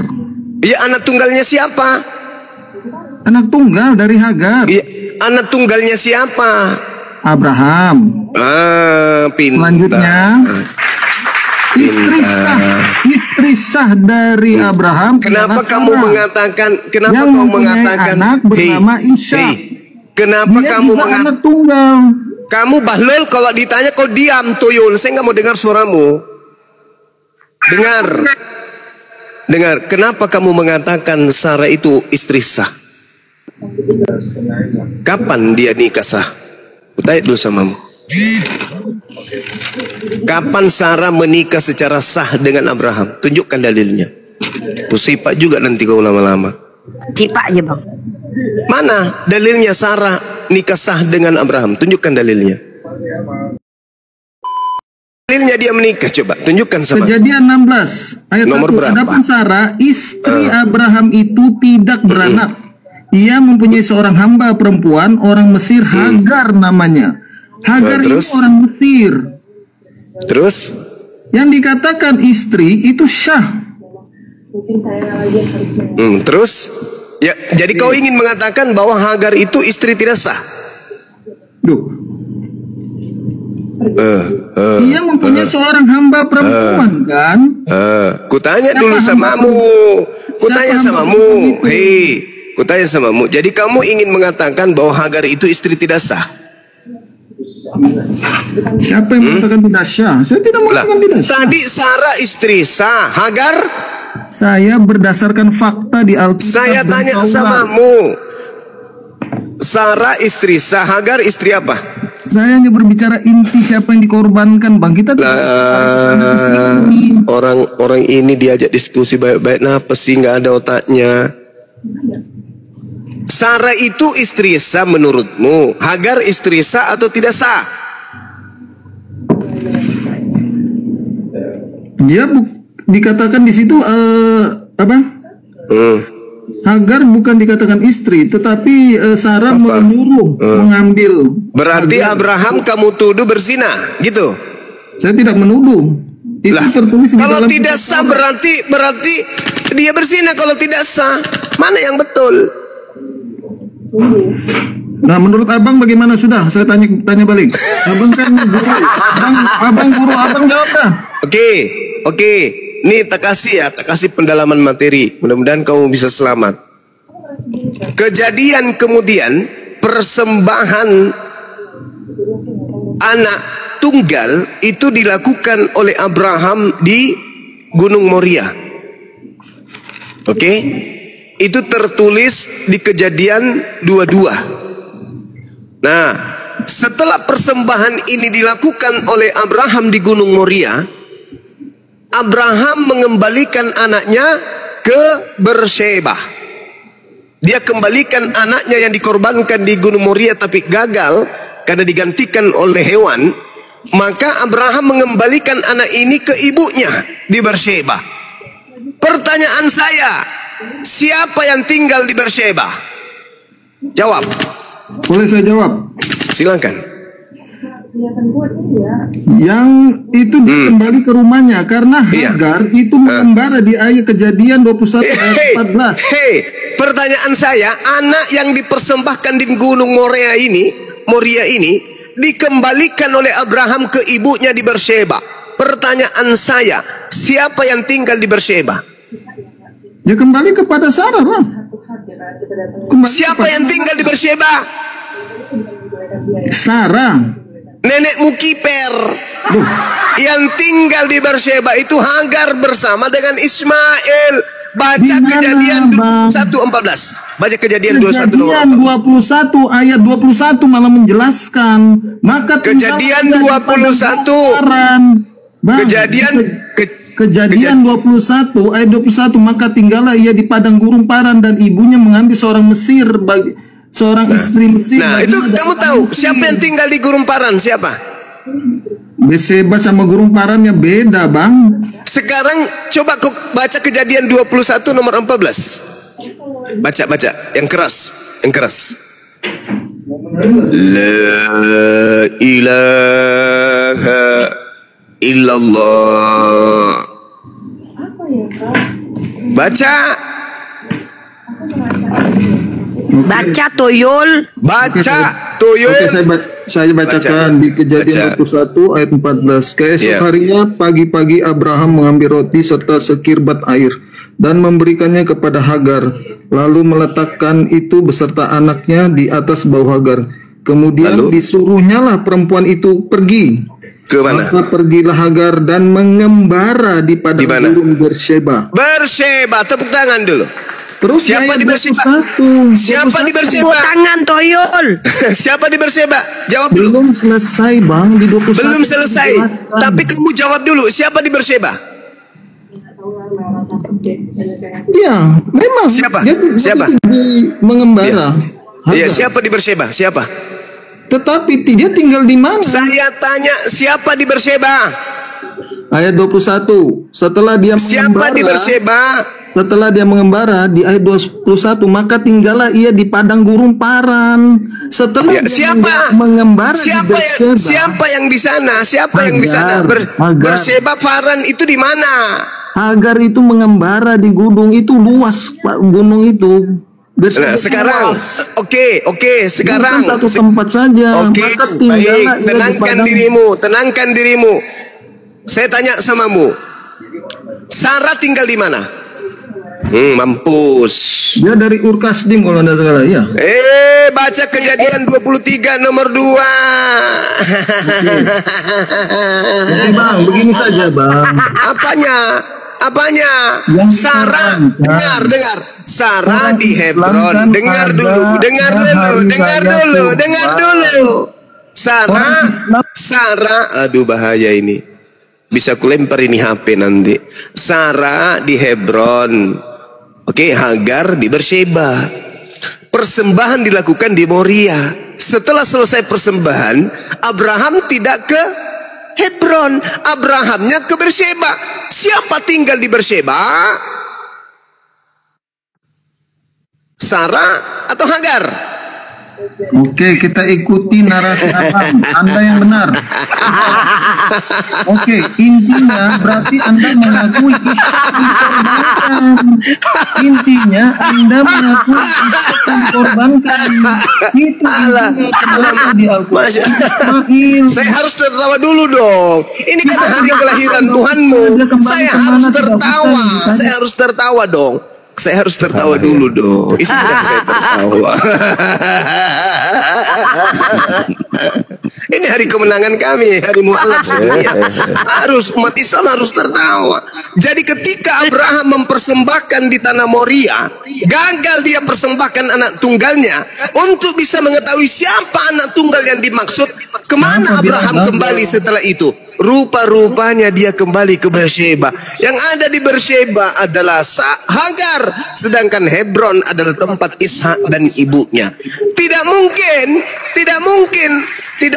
Iya, anak tunggalnya siapa? Anak tunggal dari Hagar. Iya, anak tunggalnya siapa? Abraham. Pintar. Selanjutnya istri sah dari Abraham. Kenapa kamu mengatakan? Kenapa yang kau mengatakan? Anak bernama Ishak. Kenapa Dia kamu juga mengatakan? anak tunggal. Kamu bahlul kalau ditanya kau diam tuyul. Saya nggak mau dengar suaramu. Dengar. Kenapa kamu mengatakan Sarah itu istri sah? Kapan dia nikah sah? Kutanya dulu samamu. Kapan Sarah menikah secara sah dengan Abraham? Tunjukkan dalilnya. Kusipak juga nanti kau lama-lama. Cipak aja bang. Mana dalilnya Sarah nikah sah dengan Abraham? Tunjukkan dalilnya. Dalilnya dia menikah, coba tunjukkan sama. Kejadian 16 ayat Nomor 1. berapa? Adapun Sarah istri Abraham itu tidak beranak. Ia mempunyai seorang hamba perempuan orang Mesir, Hagar namanya. Hagar ini terus? orang Mesir. Terus? Yang dikatakan istri itu syah. Terus? Ya, jadi kau ingin mengatakan bahwa Hagar itu istri tidak sah? Duh. Ia mempunyai seorang hamba perempuan kan? Kutanya Siapa dulu samamu. Kutanya Siapa samamu. hamba Hei, kutanya samamu. Jadi kamu ingin mengatakan bahwa Hagar itu istri tidak sah? Siapa yang mengatakan tidak syah? Saya tidak mengatakan tidak syah. Tadi Sarah istri sah, Hagar? Saya berdasarkan fakta di Alkitab. Saya dan tanya Taurat. samamu. Sarah istri sah, Hagar istri apa? Saya hanya berbicara inti siapa yang dikorbankan, Bang. Kita tidak orang ini diajak diskusi baik-baik, kenapa sih nggak ada otaknya? Sarah itu istri sah menurutmu? Hagar istri sah atau tidak sah? Dia dikatakan di situ apa? Hagar bukan dikatakan istri, tetapi Sarah menyuruh mengambil. Berarti Hagar. Abraham kamu tuduh berzina, gitu? Saya tidak menuduh. Itu tertulis di Kalau dalam tidak kitab sah Taurat. berarti dia berzina. Kalau tidak sah, mana yang betul? Nah, menurut abang bagaimana? Sudah, saya tanya balik. Abang kan guru, abang guru, abang jawab dah. Oke. Nih tak kasih pendalaman materi. Mudah-mudahan kamu bisa selamat. Kejadian kemudian persembahan anak tunggal itu dilakukan oleh Abraham di Gunung Moria. Oke? Itu tertulis di Kejadian 22. Nah, setelah persembahan ini dilakukan oleh Abraham di Gunung Moria, Abraham mengembalikan anaknya ke Beersheba. Dia kembalikan anaknya yang dikorbankan di Gunung Moria tapi gagal karena digantikan oleh hewan. Maka Abraham mengembalikan anak ini ke ibunya di Beersheba. Pertanyaan saya, siapa yang tinggal di Beersheba? Jawab. Boleh saya jawab? Silakan. Yang itu dia kembali ke rumahnya karena Hagar itu mengembara di ayat Kejadian 21 ayat 14. Pertanyaan saya, anak yang dipersembahkan di Gunung Moria ini dikembalikan oleh Abraham ke ibunya di Beersheba. Pertanyaan saya, siapa yang tinggal di Beersheba? Ya kembali kepada Sarah lah. Siapa yang tinggal di Beersheba? Sarah. Nenekmu Kiper. Yang tinggal di Beersheba itu Hagar bersama dengan Ismail. Baca Kejadian 21:14. Baca Kejadian 21 Kejadian 21 ayat 21 malah menjelaskan. Maka Kejadian 21. Kejadian 21 ayat 21, maka tinggallah ia di padang gurun Paran dan ibunya mengambil seorang Mesir bagi seorang istri Mesir. Nah, itu kamu tahu siapa yang tinggal di gurun Paran? Siapa? Berseba sama gurun Parannya beda, Bang. Sekarang coba kau baca Kejadian 21 nomor 14. Baca yang keras. La ilaha illallah. Baca Baca tuyul. Baca tuyul. Saya bacakan di Kejadian 21 ayat 14. Keesok harinya pagi-pagi Abraham mengambil roti serta sekirbat air dan memberikannya kepada Hagar, lalu meletakkan itu beserta anaknya di atas bahu Hagar. Kemudian disuruhnyalah perempuan itu pergi. Ke mana? Maka pergilah Hagar dan mengembara di padang gurun Beersheba. Beersheba, tepuk tangan dulu. Terus siapa di Beersheba? Siapa di Beersheba? Tepuk tangan toyol. Siapa di Beersheba? Jawab dulu. Belum selesai bang di 21. Belum selesai. Tapi kamu jawab dulu. Siapa di Beersheba? Iya, memang. Siapa? Siapa? Mengembara. Iya, siapa di Beersheba? Siapa? Tetapi dia tinggal di mana? Saya tanya, siapa di Beersheba? Ayat 21. Setelah dia siapa di Beersheba? Setelah dia mengembara di ayat 21, maka tinggallah ia di padang gurun Paran. Setelah dia mengembara di Beersheba. Siapa yang di sana? Siapa yang di sana? Beersheba Paran itu di mana? Hagar itu mengembara di gunung itu, luas gunung itu. Nah, sekarang, oke, sekarang bukan satu tempat saja. Oke, baik, tenangkan dirimu. Saya tanya samamu, Sarah tinggal di mana? Mampus. Dia dari Ur Kasdim kalau anda salah, ya. Baca Kejadian 23 nomor 2. Oke bang, begini saja bang. Apanya? Sarah, dengar. Sarah di Hebron. Dengar dulu. Sarah, aduh bahaya ini. Bisa kulempar ini HP nanti. Sarah di Hebron. Oke, Hagar di Beersheba. Persembahan dilakukan di Moria. Setelah selesai persembahan, Abraham tidak ke Hebron, Abrahamnya ke Beersheba. Siapa tinggal di Beersheba? Sarah atau Hagar? Oke, kita ikuti narasi Abang. Anda yang benar. Oke, intinya berarti Anda mengakui Ishak dikorbankan. Intinya Anda mengakui Ishak dikorbankan. Itu intinya di Al-Quran. Saya harus tertawa dulu dong. Ini kan hari kelahiran Tuhanmu. Saya harus tertawa. Saya harus tertawa dong. Saya harus tertawa dulu dong. Izinkan saya tertawa. Ini hari kemenangan kami, hari mualaf sedunia. Harus umat Islam harus tertawa. Jadi ketika Abraham mempersembahkan di tanah Moria, gagal dia persembahkan anak tunggalnya untuk bisa mengetahui siapa anak tunggal yang dimaksud. Kemana Abraham kembali setelah itu? Rupa-rupanya dia kembali ke Beersheba. Yang ada di Beersheba adalah Hagar, sedangkan Hebron adalah tempat Ishak dan ibunya. Tidak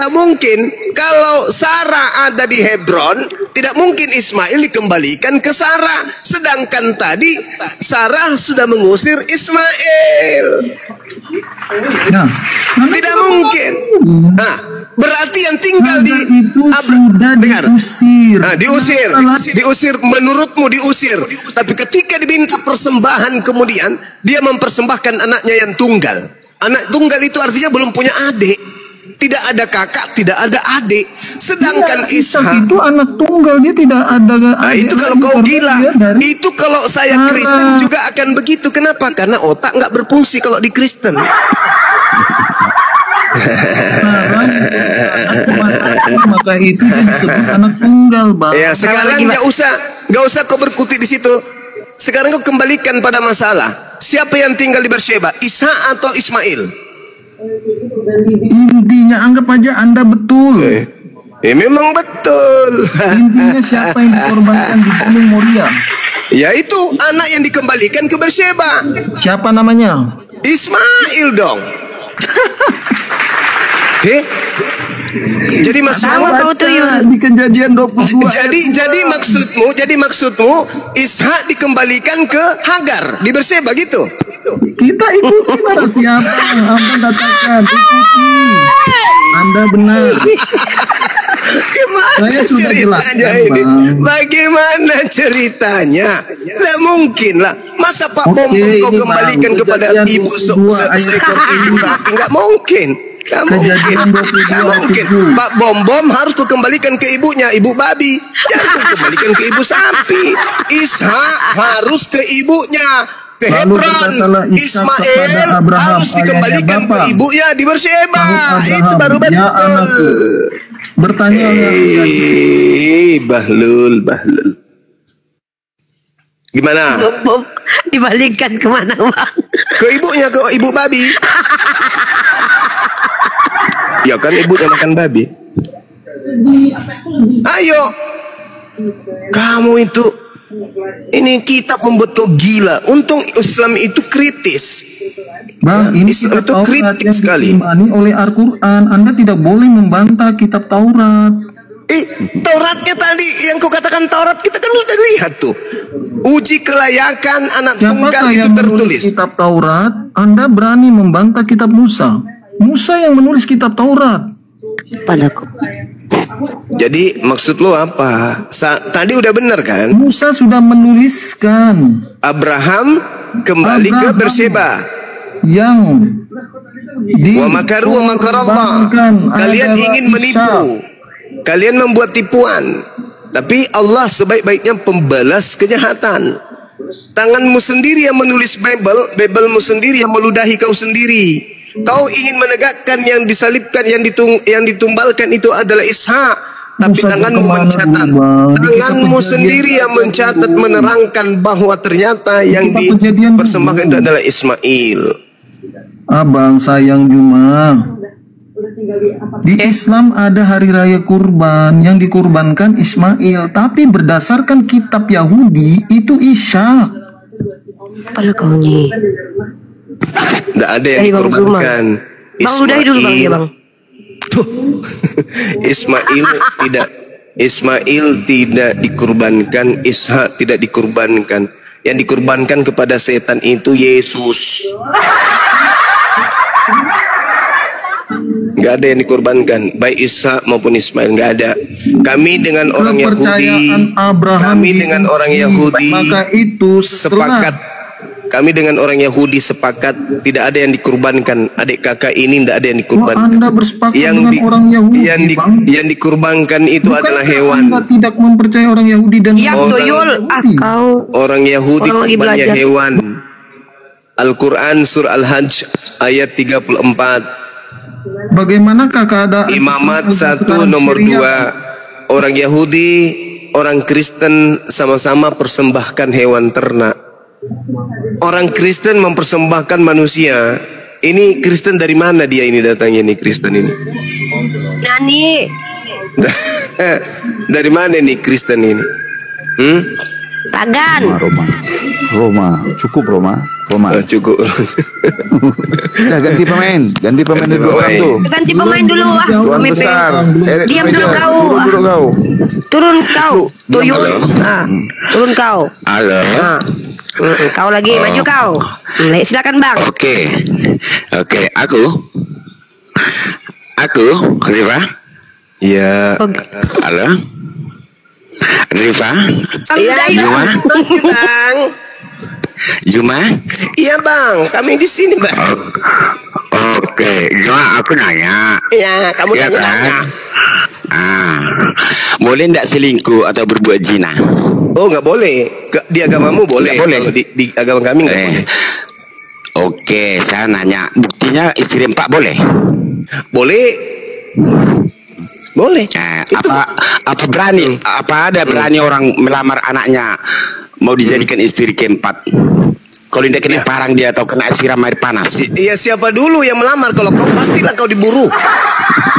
mungkin kalau Sarah ada di Hebron, tidak mungkin Ismail dikembalikan ke Sarah. Sedangkan tadi Sarah sudah mengusir Ismail. Tidak mungkin. Berarti yang tinggal di diusir menurutmu diusir. Tapi ketika diminta persembahan kemudian dia mempersembahkan anaknya yang tunggal. Anak tunggal itu artinya belum punya adik. Tidak ada kakak, tidak ada adik. Sedangkan Ishak itu anak tunggal, dia tidak ada adik. Itu kalau kau gila. Itu kalau saya Kristen juga akan begitu. Kenapa? Karena otak nggak berfungsi kalau di Kristen. Maka itu disebut anak tunggal, bang. Ya, sekarang nggak usah kau berkutik di situ. Sekarang kau kembalikan pada masalah. Siapa yang tinggal di Beersheba? Ishak atau Ismail? Intinya anggap aja Anda betul. Memang betul. Intinya siapa yang dikorbankan di Gunung Moria? Yaitu anak yang dikembalikan ke Beersheba. Siapa namanya? Ismail dong. Jadi maksudmu di Kejadian 22. Jadi maksudmu Ishak dikembalikan ke Hagar di Beersheba gitu. Kita ikuti narasi apa yang Abang katakan. Ikuti. Anda benar. Gimana ceritanya ini? Bagaimana ceritanya? Tidak mungkin lah. Masa Pak Pompong kau kembalikan kepada ibu seekor ibu sapi? Nggak mungkin. Kejadian 22 ayat mungkin. 7. Pak Bom harus kau kembalikan ke ibunya, ibu babi. Jangan kau kembalikan ke ibu sapi. Ishak harus ke ibunya, ke Lalu Hebron. berkatalah Ishak Ismail kepada Abraham, harus dikembalikan ayahnya ke bapa. ibunya di Berseba. Sahut Itu baru Abraham, ya betul. anakku. Bertanyalah ia di situ. Bahlul. Gimana? Bom dibalikkan kemana bang? Ke ibunya, ke ibu babi. Ya kan ibunya makan babi. Ayo, kamu itu, ini kitab membuat kau gila. Untung Islam itu kritis. Bang, ini Islam kitab itu Taurat kritis yang sekali. diimani oleh Al-Quran. Anda tidak boleh membantah kitab Taurat. Tauratnya tadi yang kau katakan Taurat, kita kan sudah lihat tuh. Uji kelayakan anak tunggal Siapakah itu yang menulis tertulis. kitab Taurat? Anda berani membantah kitab Musa. Musa yang menulis kitab Taurat. Jadi maksud lo apa? Tadi udah benar kan? Musa sudah menuliskan. Abraham kembali ke Berseba. Yang Wa makaru wa makarallah. Kalian ingin menipu. Kalian membuat tipuan. Tapi Allah sebaik-baiknya pembalas kejahatan. Tanganmu sendiri yang menulis Bible-mu sendiri yang meludahi kau sendiri. Kau ingin menegakkan yang disalibkan, yang ditumbalkan itu adalah Ishak. Tapi tanganmu mencatat. Tanganmu sendiri yang mencatat, menerangkan bahwa ternyata yang dipersembahkan itu adalah Ismail. Abang sayang Juma. Di Islam ada hari raya kurban yang dikurbankan Ismail, tapi berdasarkan kitab Yahudi itu Ishak. Kalau kau nih. Tidak ada yang dikurbankan. Bang udahi dulu bang, ya bang. Tuh. Ismail tidak dikurbankan, Ishak tidak dikurbankan. Yang dikurbankan kepada setan itu Yesus. Gak ada yang dikorbankan, baik Ishak maupun Ismail, gak ada. Kami dengan orang Yahudi, maka itu sepakat. Kami dengan orang Yahudi sepakat tidak ada yang dikurbankan. Adik kakak ini tidak ada yang dikurbankan. Anda bersepakat dengan orang Yahudi, yang dikurbankan itu adalah hewan. Anda tidak mempercayai orang Yahudi dan orang Yahudi kurbannya hewan. Al-Quran surah Al-Hajj ayat 34. Bagaimanakah keadaan Imamat 1 nomor 2. Orang Yahudi, orang Kristen sama-sama persembahkan hewan ternak. Orang Kristen mempersembahkan manusia. Ini Kristen dari mana dia ini datangnya nih Kristen ini? Nani. Dari mana nih Kristen ini? Pagan. Roma. Cukup Roma. Cukup. Nah, ganti pemain dulu orang tuh. Ganti pemain dulu ah. Tuan besar. Diam dulu kau. Turun kau. Tuyul. Turun kau. Halo. Kau lagi maju kau. Silakan bang. Oke. Aku Riva. Iya. Halo. Riva. Iya Juma. Bang. Juma. Iya bang. Kami di sini bang. Oke. Juma aku nanya. Iya kamu ya nanya. Boleh ndak selingkuh atau berbuat zina? Oh nggak boleh. Di agamamu boleh. Nggak boleh. Di agama kami nggak boleh. Oke, saya nanya. Buktinya istri 4 boleh? Boleh. Boleh. Apa berani? Apa ada berani orang melamar anaknya mau dijadikan istri keempat? Kalau tidak kena parang dia atau kena siram air panas. Iya siapa dulu yang melamar? Kalau kau pastilah kau diburu.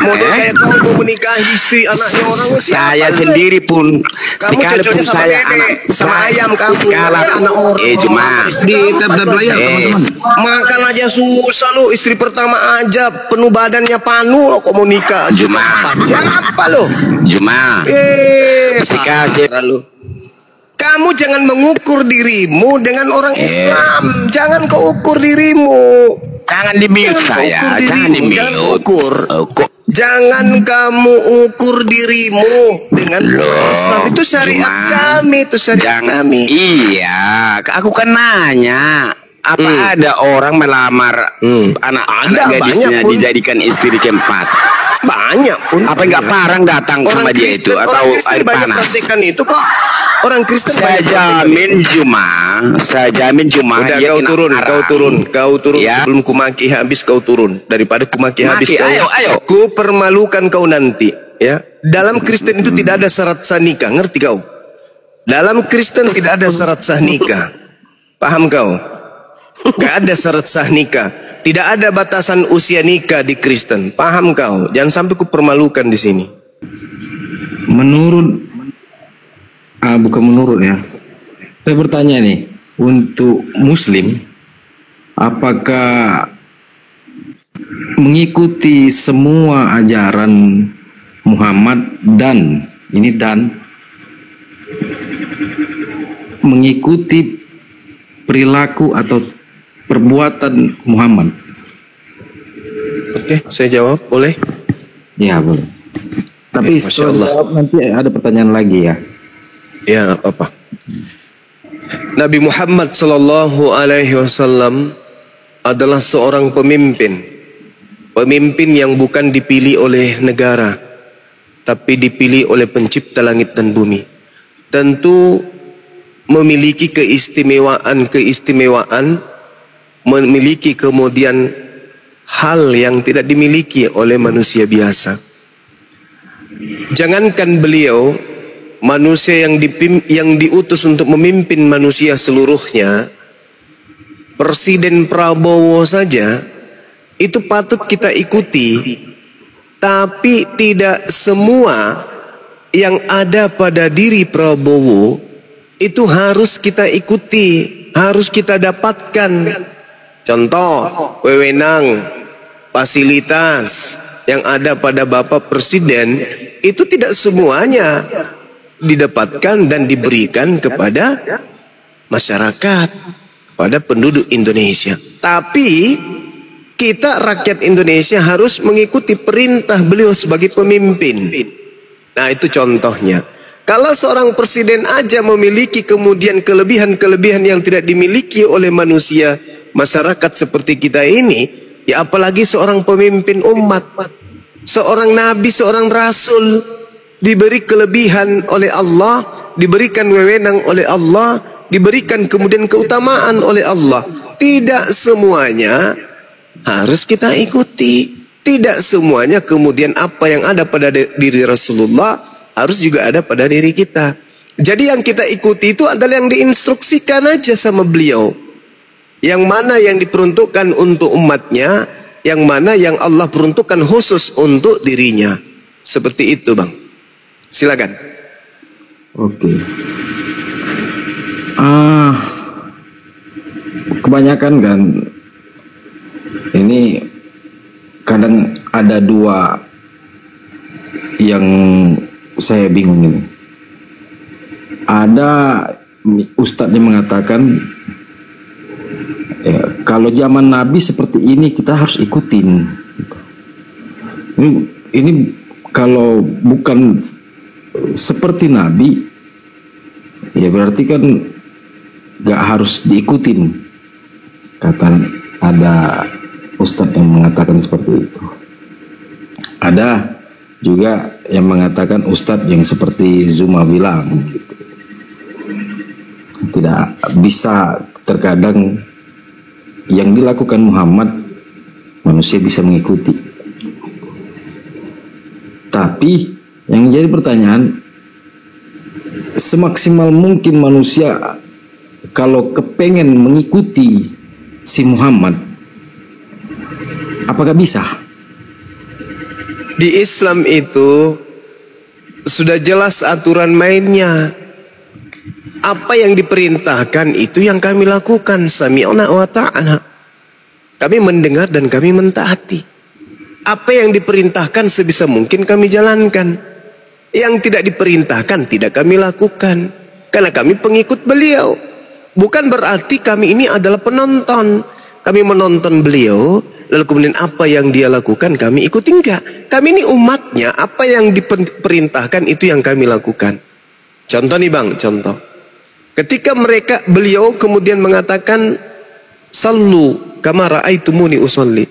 Model kayak kau mau menikahi istri anaknya orang saya sendiri pun kamu sekalipun cocoknya sama saya bebek, anak sama ayam kamu sekalipun anak orang cuma di layar teman-teman makan aja susah lu, istri pertama aja penuh badannya panu lo kok mau nikah cuma siapa lo cuma kamu jangan mengukur dirimu dengan orang Islam. Jangan kau ukur dirimu. Jangan di-mute saya. Jangan di-mute. Jangan ukur. Jangan kamu ukur dirimu dengan Islam. Itu syariat kami. Itu syariat kami. Iya. Aku kan nanya. Apa ada orang melamar anak gadisnya dijadikan istri keempat? Banyak pun. Apa enggak parang datang sama dia itu atau air panas? Itu kok orang Kristen saya jamin cuma udah kau turun ya. Sebelum kumaki habis kau turun, daripada kumaki habis kau ayo. Ku permalukan kau nanti ya. Dalam Kristen itu tidak ada syarat sah nikah, ngerti kau? Dalam Kristen tidak ada syarat sah nikah, paham kau? Gak ada syarat sah nikah, tidak ada batasan usia nikah di Kristen, paham kau? Jangan sampai ku permalukan di sini. Bukan menurut ya. Saya bertanya nih, untuk Muslim, apakah mengikuti semua ajaran Muhammad dan mengikuti perilaku atau perbuatan Muhammad? Oke, saya jawab, boleh? Ya, boleh. Tapi setelah jawab nanti ada pertanyaan lagi ya. Ya, apa? Nabi Muhammad sallallahu alaihi wasallam adalah seorang pemimpin yang bukan dipilih oleh negara, tapi dipilih oleh pencipta langit dan bumi. Tentu memiliki keistimewaan, memiliki kemudian hal yang tidak dimiliki oleh manusia biasa. Jangankan beliau, manusia yang diutus untuk memimpin manusia seluruhnya, Presiden Prabowo saja itu patut kita ikuti, tapi tidak semua yang ada pada diri Prabowo itu harus kita ikuti, harus kita dapatkan. Contoh, wewenang, fasilitas yang ada pada Bapak Presiden itu tidak semuanya didapatkan dan diberikan kepada masyarakat, pada penduduk Indonesia. Tapi kita rakyat Indonesia harus mengikuti perintah beliau sebagai pemimpin. Nah, itu contohnya. Kalau seorang presiden aja memiliki kemudian kelebihan-kelebihan yang tidak dimiliki oleh manusia masyarakat seperti kita ini, ya apalagi seorang pemimpin umat, seorang nabi, seorang rasul, diberi kelebihan oleh Allah, diberikan wewenang oleh Allah, diberikan kemudian keutamaan oleh Allah. Tidak semuanya harus kita ikuti. Tidak semuanya kemudian apa yang ada pada diri Rasulullah harus juga ada pada diri kita. Jadi yang kita ikuti itu adalah yang diinstruksikan aja sama beliau. Yang mana yang diperuntukkan untuk umatnya, yang mana yang Allah peruntukkan khusus untuk dirinya. Seperti itu, Bang. Silakan. Oke. Kebanyakan kan ini kadang ada dua yang saya bingung ini. Ada ustadz yang mengatakan ya, kalau zaman Nabi seperti ini kita harus ikutin. Ini kalau bukan seperti Nabi, ya berarti kan gak harus diikutin. Kata ada ustadz yang mengatakan seperti itu. Ada juga yang mengatakan ustadz yang seperti Zuma bilang, tidak bisa, terkadang yang dilakukan Muhammad manusia bisa mengikuti. Tapi yang jadi pertanyaan, semaksimal mungkin manusia kalau kepengen mengikuti si Muhammad, apakah bisa? Di Islam itu sudah jelas aturan mainnya. Apa yang diperintahkan itu yang kami lakukan. Sami'na wa ta'ana. Kami mendengar dan kami mentaati. Apa yang diperintahkan sebisa mungkin kami jalankan. Yang tidak diperintahkan tidak kami lakukan. Karena kami pengikut beliau. Bukan berarti kami ini adalah penonton. Kami menonton beliau, lalu kemudian apa yang dia lakukan kami ikuti, enggak. Kami ini umatnya, apa yang diperintahkan itu yang kami lakukan. Contoh nih Bang, contoh. Ketika beliau kemudian mengatakan Sallu kama ra'aitumuni usolli.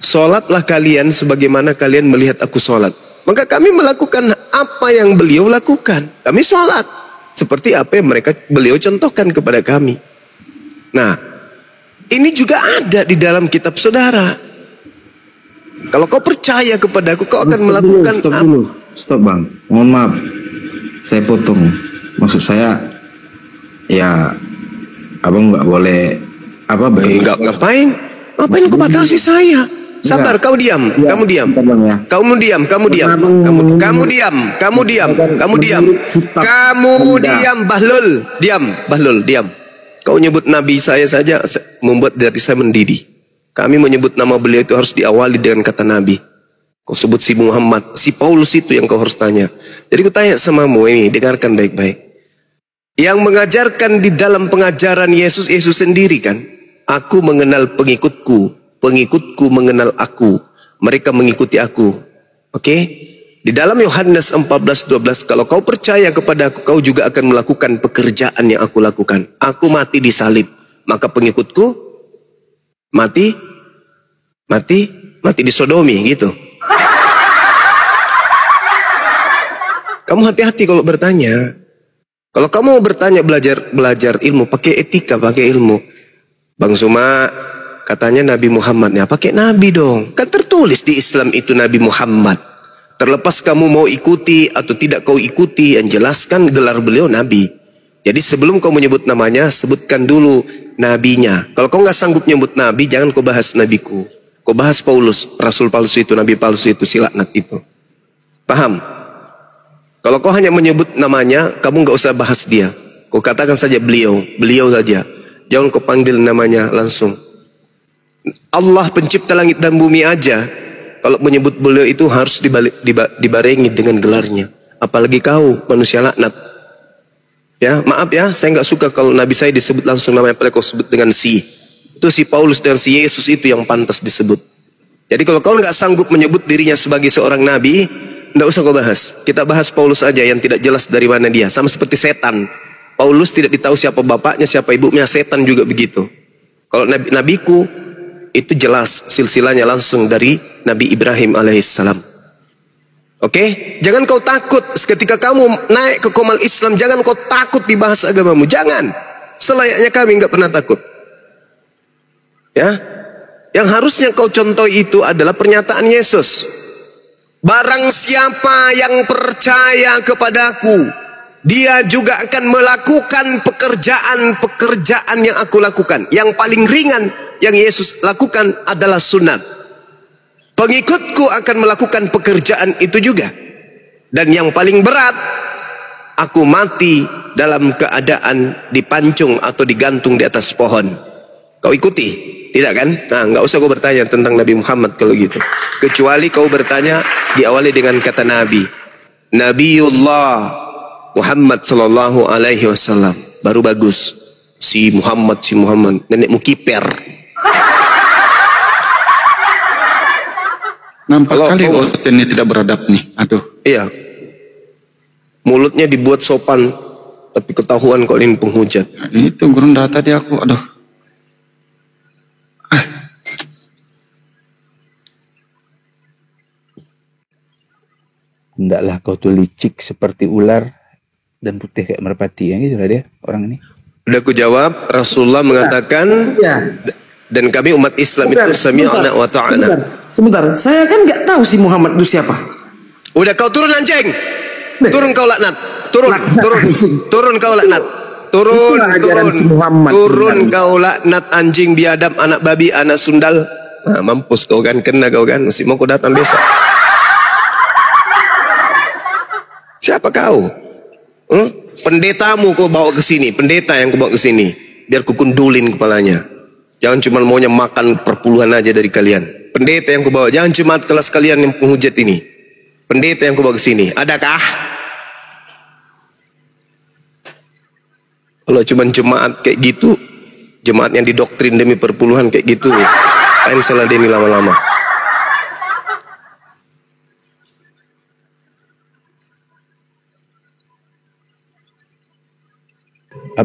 Salatlah kalian sebagaimana kalian melihat aku salat. Maka kami melakukan apa yang beliau lakukan. Kami salat seperti apa yang beliau contohkan kepada kami. Nah, ini juga ada di dalam kitab saudara. Kalau kau percaya kepada aku, kau akan melakukan Stop bang, mohon maaf, saya potong. Maksud saya, ya abang nggak boleh nggak ngapain kau batasi saya. Sabar, kau diam, kamu diam, kamu diam, kamu diam, kamu diam, kamu diam, kamu diam, kamu diam, Bahlul, diam. Kau nyebut nabi saya saja membuat dari saya mendidih. Kami menyebut nama beliau itu harus diawali dengan kata nabi. Kau sebut si Muhammad, si Paulus itu yang kau harus tanya. Jadi aku tanya samamu ini, dengarkan baik-baik. Yang mengajarkan di dalam pengajaran Yesus sendiri kan, aku mengenal pengikutku, pengikutku mengenal aku, mereka mengikuti aku. Oke? Di dalam Yohanes 14:12, kalau kau percaya kepada aku, kau juga akan melakukan pekerjaan yang aku lakukan. Aku mati di salib, maka pengikutku mati di sodomi gitu. Kamu hati-hati kalau bertanya. Kalau kamu mau bertanya, belajar ilmu, pakai etika, pakai ilmu. Bang Suma katanya Nabi Muhammad, ya pakai Nabi dong. Kan tertulis di Islam itu Nabi Muhammad. Terlepas kamu mau ikuti atau tidak kau ikuti, yang jelaskan gelar beliau Nabi. Jadi sebelum kau menyebut namanya, sebutkan dulu nabinya. Kalau kau nggak sanggup nyebut Nabi, jangan kau bahas nabiku. Kau bahas Paulus, Rasul palsu itu, Nabi palsu itu, si laknat itu. Paham? Kalau kau hanya menyebut namanya, kamu nggak usah bahas dia. Kau katakan saja beliau saja. Jangan kau panggil namanya langsung. Allah pencipta langit dan bumi aja, kalau menyebut beliau itu harus dibarengi dengan gelarnya. Apalagi kau manusia laknat. Ya, maaf ya, saya nggak suka kalau Nabi saya disebut langsung namanya, apalagi kau sebut dengan si. Itu si Paulus dan si Yesus itu yang pantas disebut. Jadi kalau kau nggak sanggup menyebut dirinya sebagai seorang nabi, nggak usah kau bahas. Kita bahas Paulus aja yang tidak jelas dari mana dia. Sama seperti setan. Paulus tidak ditahu siapa bapaknya, siapa ibunya. Setan juga begitu. Kalau nabiku itu jelas silsilahnya langsung dari Nabi Ibrahim alaihissalam. Oke? Jangan kau takut ketika kamu naik ke komal Islam. Jangan kau takut dibahas agamamu. Jangan. Selayaknya kami nggak pernah takut. Ya, yang harusnya kau contoh itu adalah pernyataan Yesus. Barang siapa yang percaya kepadaku, dia juga akan melakukan pekerjaan-pekerjaan yang aku lakukan. Yang paling ringan yang Yesus lakukan adalah sunat. Pengikutku akan melakukan pekerjaan itu juga. Dan yang paling berat, aku mati dalam keadaan dipancung atau digantung di atas pohon. Kau ikuti? Tidak kan? Nah, nggak usah kau bertanya tentang Nabi Muhammad kalau gitu. Kecuali kau bertanya diawali dengan kata Nabi. Nabiullah Muhammad sallallahu alaihi wasallam. Baru bagus. Si Muhammad, nenekmu kiper. Nampak kali ini tidak beradab nih. Aduh. Iya. Mulutnya dibuat sopan, tapi ketahuan kok ini penghujat. Nah, itu gurun data tadi aku. Aduh. Hendaklah kau tuh licik seperti ular dan putih kayak merpati. Yang gitu lah dia orang ini. Udah aku jawab. Rasulullah mengatakan dan kami umat Islam itu sami'na wa ta'ana. Sebentar, saya kan nggak tahu si Muhammad itu siapa. Udah kau turun anjing. Turun kau laknat. Turun kau laknat. Turun kau laknat anjing biadab, anak babi, anak sundal. Nah, mampus kau kan, kena kau kan. Masih mau kau datang besok. Siapa kau? Pendetamu kau bawa ke sini, pendeta yang kau bawa ke sini, biar ku kundulin kepalanya. Jangan cuma maunya makan perpuluhan aja dari kalian. Pendeta yang kau bawa, jangan cuma kelas kalian yang penghujat ini. Pendeta yang kau bawa ke sini, adakah? Kalau cuma jemaat kayak gitu, jemaat yang didoktrin demi perpuluhan kayak gitu, lain salah deni lama-lama.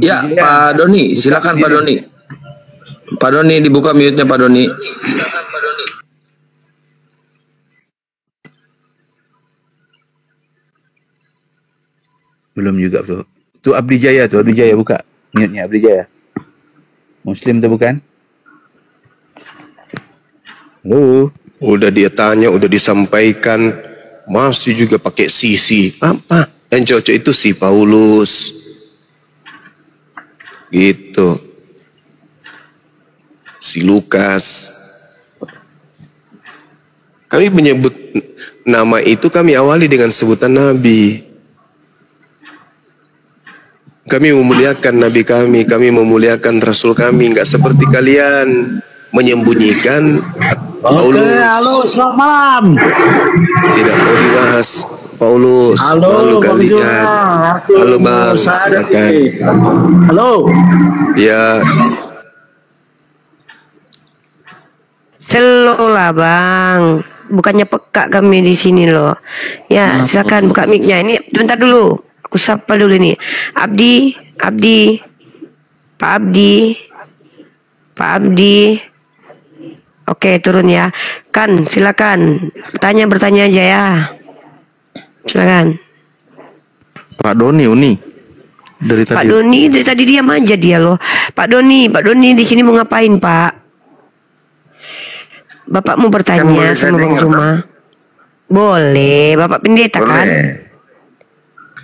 Ya, Pak Doni, silakan Pak Doni. Pak Doni dibuka mute-nya Pak Doni. Belum juga tuh. Tuh Abdi Jaya buka mute-nya Abdi Jaya. Muslim tuh bukan? Halo. Udah dia tanya, udah disampaikan, masih juga pakai sisi. Apa? Yang cocok itu si Paulus. Gitu. Si Lukas. Kami menyebut nama itu, kami awali dengan sebutan Nabi. Kami memuliakan Nabi kami memuliakan Rasul kami, nggak seperti kalian menyembunyikan Paulus. Oke, halo, selamat malam. Tidak mau dibahas Paulus. Halo, Bang kalian. Halo Bang, silakan. Halo. Ya. Slow lah Bang. Bukannya peka kami di sini loh. Ya, silakan buka mic-nya. Ini bentar dulu. Aku sapa dulu nih. Abdi. Pak Abdi. Oke, turun ya. Kan, silakan. Bertanya aja ya. Silakan. Pak Doni dari tadi. Pak Doni dari tadi diam aja dia loh. Pak Doni di sini mau ngapain, Pak? Bapak mau bertanya sama Bang Zuma. Boleh, Bapak pendeta kan?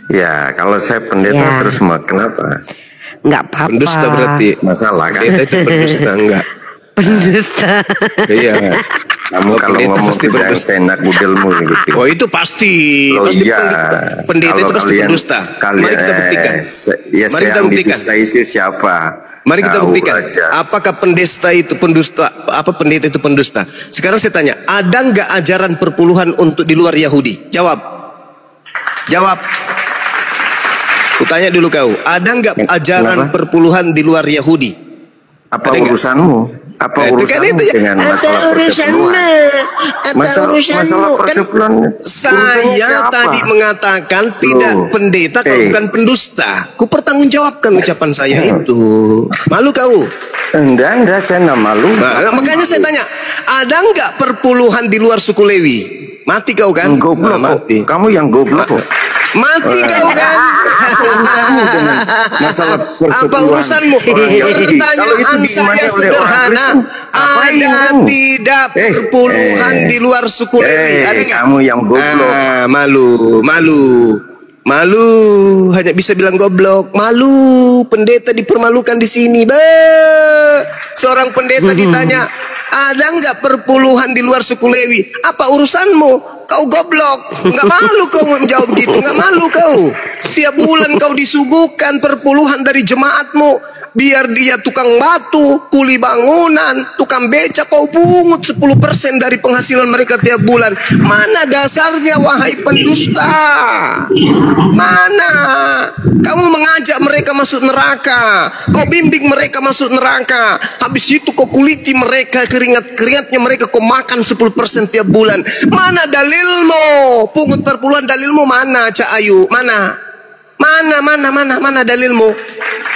Ya, kalau saya pendeta terus kenapa? Enggak apa-apa. Pendusta berarti. Masalah kan? Pendeta itu pendusta enggak? Pendusta. Iya. Kamu kalau ngomong pasti jangan senak budelmu gitu. Oh itu pasti. Oh Pasti iya. Pendeta itu pasti pendusta. Mari kita buktikan. Mari kita buktikan. Siapa? Mari kita buktikan. Apakah pendeta itu pendusta? Apa pendeta itu pendusta? Sekarang saya tanya, ada nggak ajaran perpuluhan untuk di luar Yahudi? Jawab. Kutanya dulu kau, ada nggak ajaran perpuluhan di luar Yahudi? Apa urusanmu? Apa urusanmu dengan masalah persepuluhan? Masalah persepuluhan. Saya tadi mengatakan tidak pendeta kalau bukan pendusta. Ku pertanggungjawabkan ucapan saya itu. Malu kau? Enggak, saya nggak malu. Makanya saya tanya, ada nggak perpuluhan di luar suku Lewi? Mati kau kan? Goblok. Mati. Kamu yang goblok kok. Mati kau kan? Apa urusanmu dengan masalah persepuluhan? Apa urusanmu? Pertanyaan saya sederhana. Ada tidak perpuluhan di luar suku Lewi? Ada nggak? Kamu yang goblok. Malu. Hanya bisa bilang goblok. Malu. Pendeta dipermalukan di sini. Seorang pendeta ditanya, ada nggak perpuluhan di luar suku Lewi? Apa urusanmu? Kau goblok, nggak malu kau menjawab gitu, nggak malu kau. Tiap bulan kau disuguhkan perpuluhan dari jemaatmu, biar dia tukang batu, kuli bangunan, tukang beca, kau pungut 10% dari penghasilan mereka tiap bulan. Mana dasarnya wahai pendusta? Mana? Kamu mengajak mereka masuk neraka, kau bimbing mereka masuk neraka. Habis itu kau kuliti mereka, keringatnya mereka kau makan 10% tiap bulan. Mana dalilmu? Pungut perpuluhan, dalilmu mana, Cak Ayu? Mana dalilmu?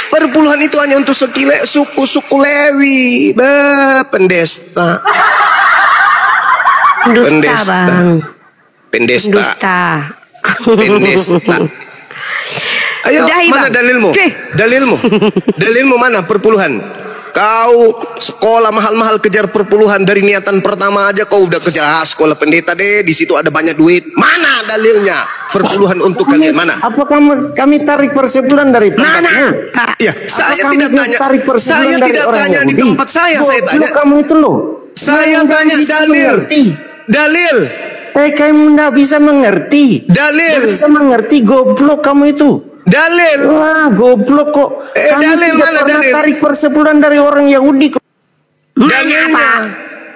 Perpuluhan itu hanya untuk suku Lewi. Pendesta. Ayo, mana dalilmu? Dalilmu mana perpuluhan? Kau sekolah mahal-mahal kejar perpuluhan dari niatan pertama aja kau udah kejar sekolah pendeta deh, di situ ada banyak duit. Mana dalilnya? Perpuluhan untuk kalian mana? Apa kami tarik persepuluhan dari tempatmu? Ya, saya tidak tanya. Saya tidak tanya di tempat saya tanya. Kamu itu loh. Saya tanya dalil. Kamu tidak bisa mengerti. Dalil. Tidak bisa mengerti, goblok kamu itu. Dalil. Wah, goblok kok. Kamu dalil tidak mana pernah dalil? tarik persepuluhan dari orang Yahudi kok.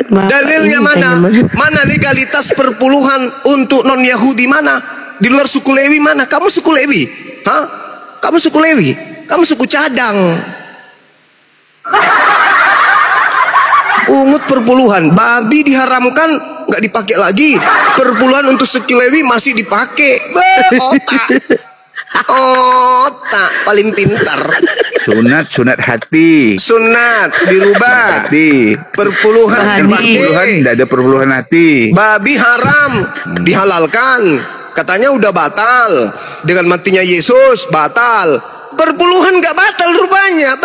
Dalilnya mana? Mana legalitas perpuluhan untuk non Yahudi mana? Di luar suku Lewi mana? Kamu suku Lewi? Hah? Kamu suku Lewi? Kamu suku cadang. Ungut perpuluhan, babi diharamkan, nggak dipakai lagi. Perpuluhan untuk suku Lewi masih dipakai. Otak paling pintar. Sunat hati. Sunat dirubah. Hati. Perpuluhan tidak ada perpuluhan hati. Babi haram dihalalkan. Katanya udah batal. Dengan matinya Yesus batal. Perpuluhan nggak batal rupanya.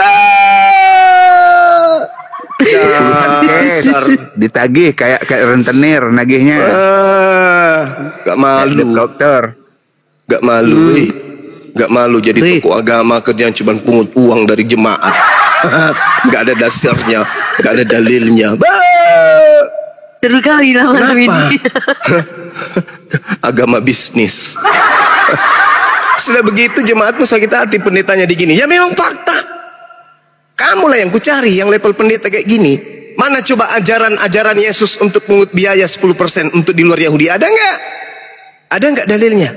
Ditagih kayak rentenir nagihnya. Gak malu. Dokter. Gak malu. Gak malu jadi tokoh agama kerjaan cuma pungut uang dari jemaat. Gak ada dasarnya, gak ada dalilnya. Seru kali lah ini. Agama bisnis. Sudah begitu jemaatmu sakit hati pendetanya digini. Ya memang fakta. Kamulah yang kucari yang level pendeta kayak gini. Mana coba ajaran Yesus untuk pungut biaya 10% untuk di luar Yahudi? Ada nggak? Ada nggak dalilnya?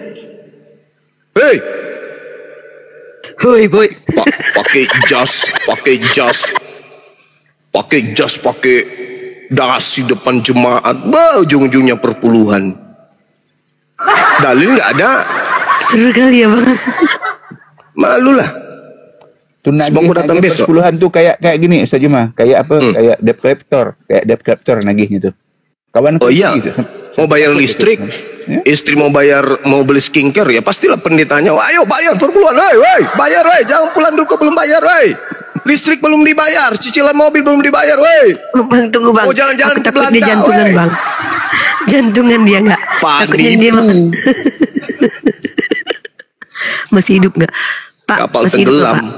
Hei. Hoi boy. Pakai jas, pakai dasi depan jemaat. Ujung-ujungnya perpuluhan. Dalil nggak ada. Seru kali ya bang. Malu lah. Sebab datang besok. Perpuluhan tuh kayak gini Ustaz Juma. Kayak apa? Kayak debt collector nagihnya tuh. Kawan. Oh iya. Gitu. Mau bayar listrik, istri mau beli skincare, ya pastilah pendetanya. Ayo bayar perpuluhan, bayar, jangan pulang dulu belum bayar, listrik belum dibayar, cicilan mobil belum dibayar, Bang tunggu bang. Oh jalan-jalan ke Belanda, dia jantungan bang. Jantungan dia nggak. Takutnya dia masih hidup nggak? Pak. Kapal masih tenggelam. Hidup, Pak?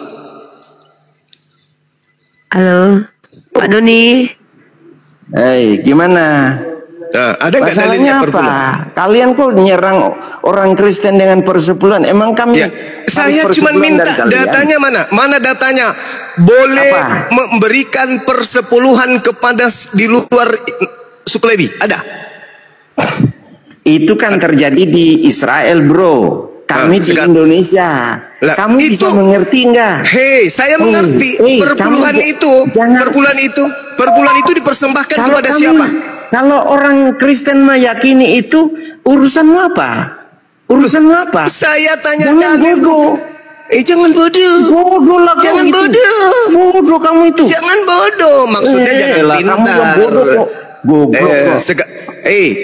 Halo, Pak Doni. Hei, gimana? Nah, ada nggak masalahnya apa? Kalian kok nyerang orang Kristen dengan persepuluhan? Emang kami? Ya, saya cuma minta datanya mana? Mana datanya? Boleh memberikan persepuluhan kepada di luar suku Lewi? Ada? Itu kan terjadi di Israel, bro. Kami di Indonesia. Kamu bisa mengerti nggak? Hei, saya mengerti. Perpuluhan itu dipersembahkan kepada siapa? Kalau orang Kristen meyakini itu, urusanmu apa? Urusanmu apa? Saya tanya jangan bodoh. Jangan bodoh. Bodoh lah kamu. Jangan bodoh. Bodoh kamu itu. Jangan bodoh. Maksudnya jangan pintar. Kamu yang bodoh kok. Goblok.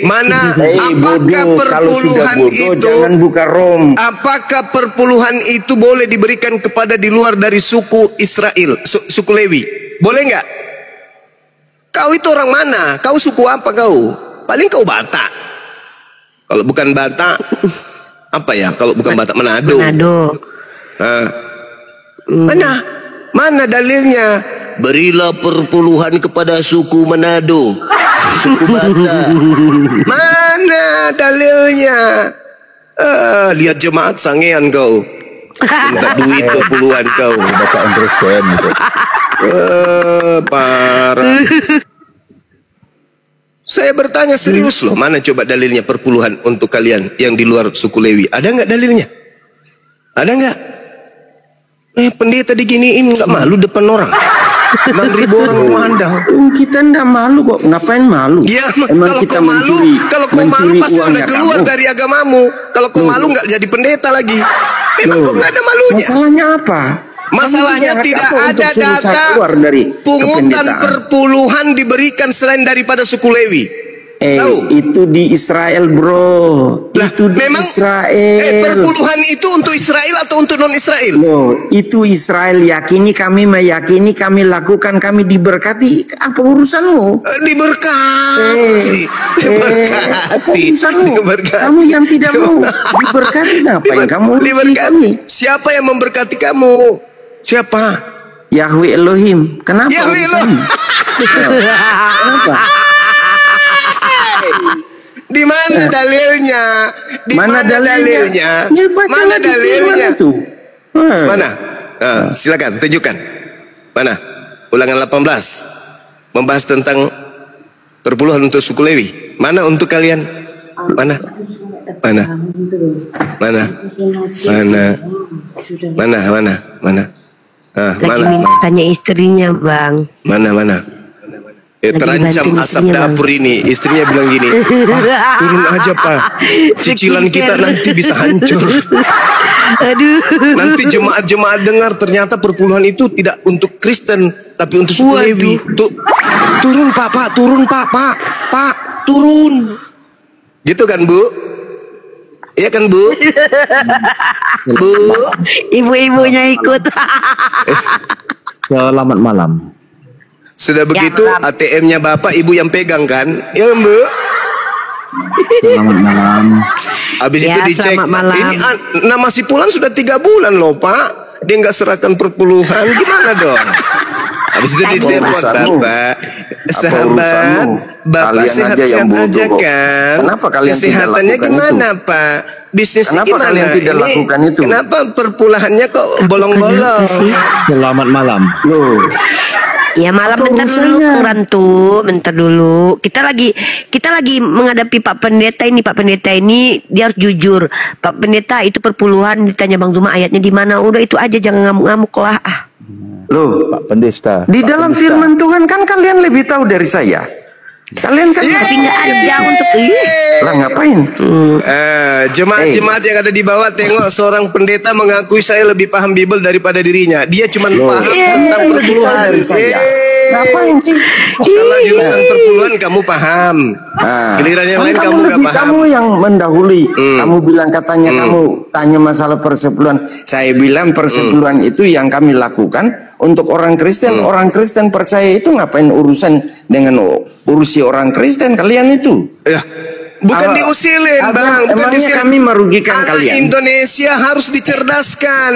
Mana apakah perpuluhan itu? Jangan buka rom. Apakah perpuluhan itu boleh diberikan kepada di luar dari suku Israel, suku Lewi? Boleh nggak? Kau itu orang mana? Kau suku apa kau? Paling kau Batak. Kalau bukan Batak, apa ya? Kalau bukan Batak Manado. Mana dalilnya? Berilah perpuluhan kepada suku Manado, suku Batak. Mana dalilnya? Lihat jemaat sangean kau. Minta duit perpuluhan kau. Baca understand itu. Parah. Saya bertanya serius loh, mana coba dalilnya perpuluhan untuk kalian yang di luar suku Lewi? Ada nggak dalilnya? Ada nggak? Pendeta diginiin nggak malu depan orang? 6.000 orang memandang. Kita nggak malu kok. Ngapain malu? Ya, kalau kau malu pasti udah keluar dari agamamu. Kalau kau malu nggak jadi pendeta lagi. Memang kok nggak ada malunya. Masalahnya apa? Masalahnya tidak ada data pungutan perpuluhan diberikan selain daripada suku Lewi. Itu di Israel, bro. Itu di Israel. Perpuluhan itu untuk Israel atau untuk non Israel? Itu Israel yakini, kami meyakini, kami lakukan, kami diberkati. Apa urusanmu? Diberkati. Urusanmu. Kamu yang tidak mau diberkati, ngapain kamu? Diberkati. Siapa yang memberkati kamu? Siapa? Yahweh Elohim. Kenapa? Yahweh Elohim. Kenapa? Di mana dalilnya? Di mana dalilnya? Mana dalilnya? Mana? Silakan tunjukkan. Mana? Ulangan 18 membahas tentang perpuluhan untuk suku Lewi. Mana untuk kalian? Mana? Mana? Mana? Mana? Mana? Mana? Mana? Lagi tanya istrinya bang. Mana? Terancam asap dapur ini. Istrinya bilang gini, "Pak, turun aja Pak, cicilan kita nanti bisa hancur." Aduh. Nanti jemaat-jemaat dengar ternyata perpuluhan itu tidak untuk Kristen, tapi untuk suku Lewi. Turun Pak, turun Pak, turun. Gitu kan Bu? Iya kan Bu? Bu, ibu-ibunya ikut. Selamat malam. Sudah begitu ATM-nya Bapak Ibu yang pegang kan? Ya Bu? Selamat malam. Habis itu dicek. Ini nama si Pulan sudah 3 bulan loh Pak. Dia nggak serahkan perpuluhan. Gimana dong? Habis itu ditelepon Bapak. Sahabat, Bapak sehat-sehat aja kan? Kenapa kalian kesehatannya tidak gimana Pak? Bisnisnya Kenapa gimana? kalian tidak lakukan itu? Kenapa perpuluhannya kok bolong-bolong? Selamat malam. Loh. Ya malam, bentar dulu Rantu, bentar dulu. Kita lagi menghadapi Pak Pendeta ini. Pak Pendeta ini dia harus jujur. Pak Pendeta itu perpuluhan, ditanya Bang Zuma ayatnya di mana? Udah itu aja, jangan ngamuk-ngamuk lah. Loh, Pak Pendeta. Di dalam firman Tuhan kan kalian lebih tahu dari saya. Kalian kan tapi nggak ada yang untuk lah ngapain? Jemaat-jemaat yang ada di bawah tengok seorang pendeta mengakui saya lebih paham Bible daripada dirinya. Dia cuma paham tentang perpuluhan. Ngapain sih? Kalau jurusan perpuluhan kamu paham. Giliran yang lain kamu nggak paham. Kamu yang mendahului. Kamu bilang katanya kamu tanya masalah persepuluhan. Saya bilang persepuluhan itu yang kami lakukan untuk orang Kristen. Orang Kristen percaya itu ngapain urusan dengan urusi orang Kristen kalian itu? Ya. Bukan diusilin Bang, bukan diusilin. Kami merugikan Anak kalian. Indonesia harus dicerdaskan.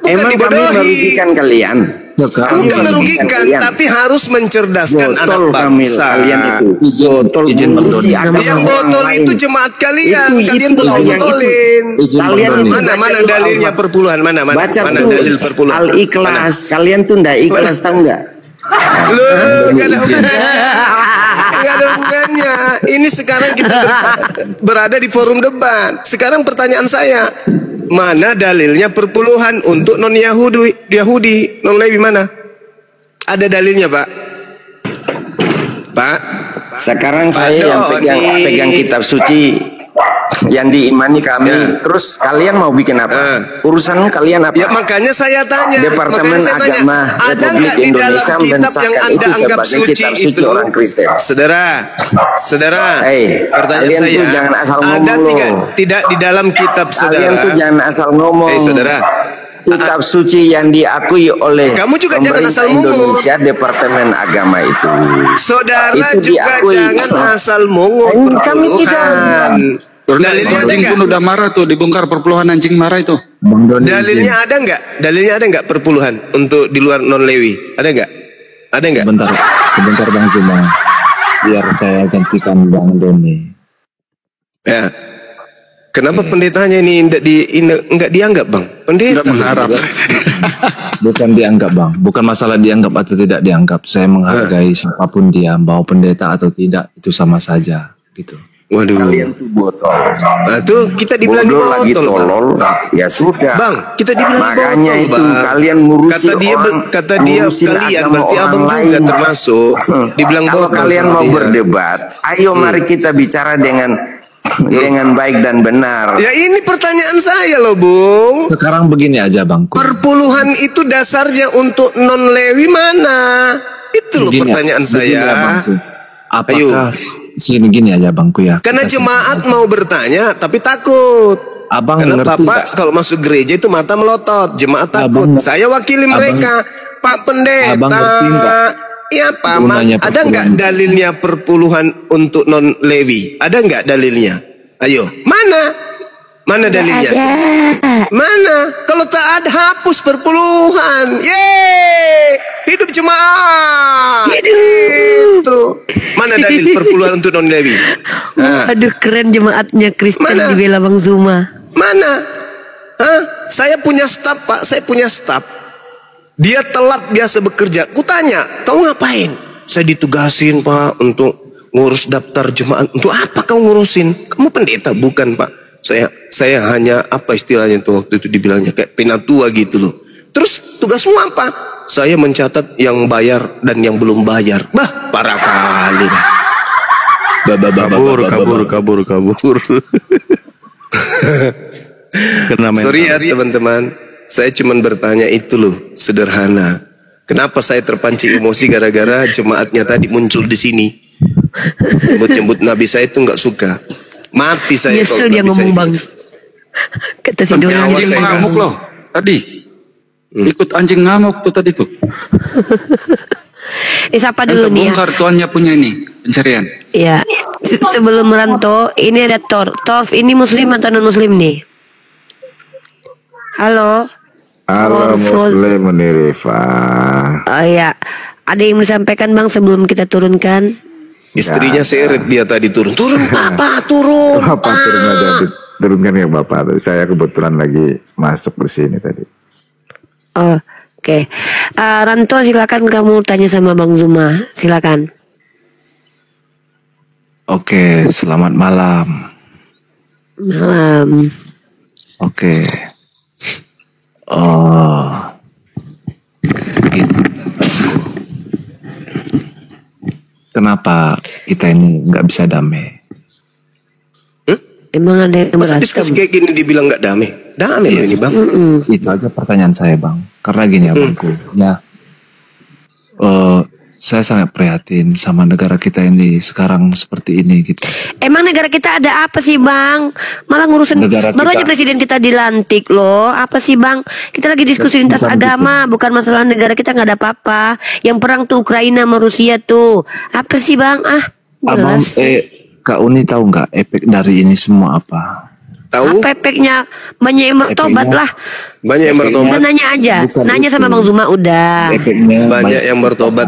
Bukan Emang dibodohi. kami merugikan kalian? Bukan merugikan, tapi harus mencerdaskan anak bangsa. Kalian itu botol yang botol itu jemaat kalian. Kalian botolin. Mana dalilnya perpuluhan? Mana dalil perpuluhan? Al-Ikhlas. Kalian tuh ndak ikhlas, tahu nggak? Loh, nggak ada hubungannya. Ini sekarang kita berada di forum debat. Sekarang pertanyaan saya, mana dalilnya perpuluhan untuk non Yahudi, non Lewi mana? Ada dalilnya Pak? Pak? Sekarang saya yang pegang kitab suci yang diimani kami. Terus kalian mau bikin apa? Urusan kalian apa? Ya makanya saya tanya. Departemen Agama ada nggak di dalam kitab yang Anda anggap suci itu? Orang Kristen. Saudara, pertanyaan kalian saya. Tuh jangan asal ada ngomong tidak di dalam kitab saudara? Kalian tuh jangan asal ngomong. Saudara. Kitab suci yang diakui oleh kamu juga jangan asal ngomong. Indonesia Departemen Agama itu. Saudara itu juga diakui. jangan asal ngomong. Kami tidak. Dalilnya anjing pun udah marah tuh, dibongkar perpuluhan anjing marah itu. Dalilnya ada nggak? Dalilnya ada nggak perpuluhan untuk di luar non Lewi? Ada nggak? Ada nggak? Sebentar Bang Zuma, biar saya gantikan Bang Doni. Ya. Kenapa pendetanya ini enggak dianggap Bang? Pendeta mengharap. Bukan dianggap Bang, bukan masalah dianggap atau tidak dianggap. Saya menghargai siapapun dia, mau pendeta atau tidak itu sama saja, gitu. Waduh. Kalian tuh botol. Nah, tuh kita dibilang bodoh lagi tolol. Ya sudah. Bang, kita dibilang makanya botol, itu Bang. kalian ngurusi kata dia kalian berarti abang juga termasuk. Dibilang kalau botol. Kalian mau berdebat, ayo mari kita bicara dengan baik dan benar. Ya ini pertanyaan saya loh, Bung. Sekarang begini aja Bang. Perpuluhan itu dasarnya untuk non Lewi mana? Itu loh pertanyaan saya. Apakah gini aja Bangku ya? Karena jemaat mau bertanya tapi takut. Abang karena ngerti Bapak kalau masuk gereja itu mata melotot, jemaat takut. Saya wakili mereka, Pak Pendeta. Abang ngerti enggak? Iya Pak, ada nggak dalilnya perpuluhan untuk non Lewi? Ada nggak dalilnya? Ayo, mana dalilnya? Mana? Kalau tak ada hapus perpuluhan. Yeay, hidup jemaat. Itu. Mana dalil perpuluhan untuk non Lewi? Aduh keren jemaatnya Kristen dibela Bang Zuma. Mana? Saya punya staf Pak, saya punya staf. Dia telat biasa bekerja. Kutanya, kau ngapain? Saya ditugasin Pak untuk ngurus daftar jemaat. Untuk apa kau ngurusin? Kamu pendeta? Bukan Pak. Saya hanya apa istilahnya tuh waktu itu dibilangnya kayak penatua gitu loh. Terus tugasmu apa? saya mencatat yang bayar dan yang belum bayar. Bah, parah kali. Kabur. Sorry ya teman-teman, saya cuma bertanya itu loh, sederhana. Kenapa saya terpancing emosi gara-gara jemaatnya tadi muncul di sini? Nyebut Nabi saya itu nggak suka. Mati saya. Nyesel dia ngomong bang. Kata si Dona. Anjing ngamuk loh tadi. Ikut anjing ngamuk tuh tadi tuh. Siapa dulu nih ya? Bongkar tuannya punya ini pencarian. Iya. Sebelum Ranto, ini ada Torf ini muslim atau non muslim nih? Halo. Halo Muslim Rifa. Oh iya. Ada yang mau disampaikan bang sebelum kita turunkan? Istrinya seret dia tadi turun. Turun turun. Bapak turun aja, turunkan ya Bapak. Saya kebetulan lagi masuk di sini tadi. Oh, oke. Ranto silakan kamu tanya sama Bang Zuma. Silakan. Oke, selamat malam. Malam. Oke. Kenapa kita ini nggak bisa damai? Emang ada yang masa diskusi kayak gini dibilang nggak damai? Damai loh ini bang. Itu aja pertanyaan saya bang. Karena gini ya bangku. Ya, saya sangat prihatin sama negara kita ini sekarang seperti ini gitu. Emang negara kita ada apa sih bang? Malah ngurusin baru aja presiden kita dilantik loh. Apa sih bang? Kita lagi diskusi lintas agama, bukan masalah negara kita nggak ada apa-apa. Yang perang tuh Ukraina sama Rusia tuh. Apa sih bang? Abang, Kak Uni tahu nggak efek dari ini semua apa? Tahu? Apa efeknya? Banyak yang bertobat lah. Banyak yang bertobat. Nanya aja. Nanya sama Bang Zuma udah. Banyak yang bertobat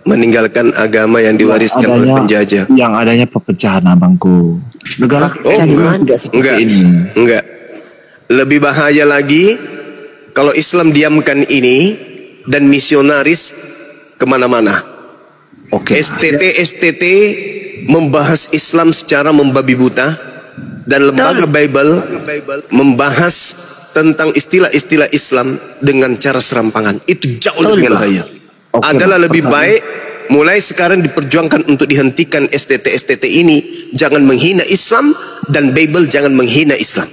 meninggalkan agama yang diwariskan oleh penjajah. Yang adanya perpecahan abangku. Negara enggak. Lebih bahaya lagi kalau Islam diamkan ini dan misionaris kemana-mana. STT membahas Islam secara membabi buta. Dan lembaga Bible membahas tentang istilah-istilah Islam dengan cara serampangan. Itu jauh lebih bahaya. Adalah lebih baik mulai sekarang diperjuangkan untuk dihentikan STT ini. Jangan menghina Islam dan Bible jangan menghina Islam.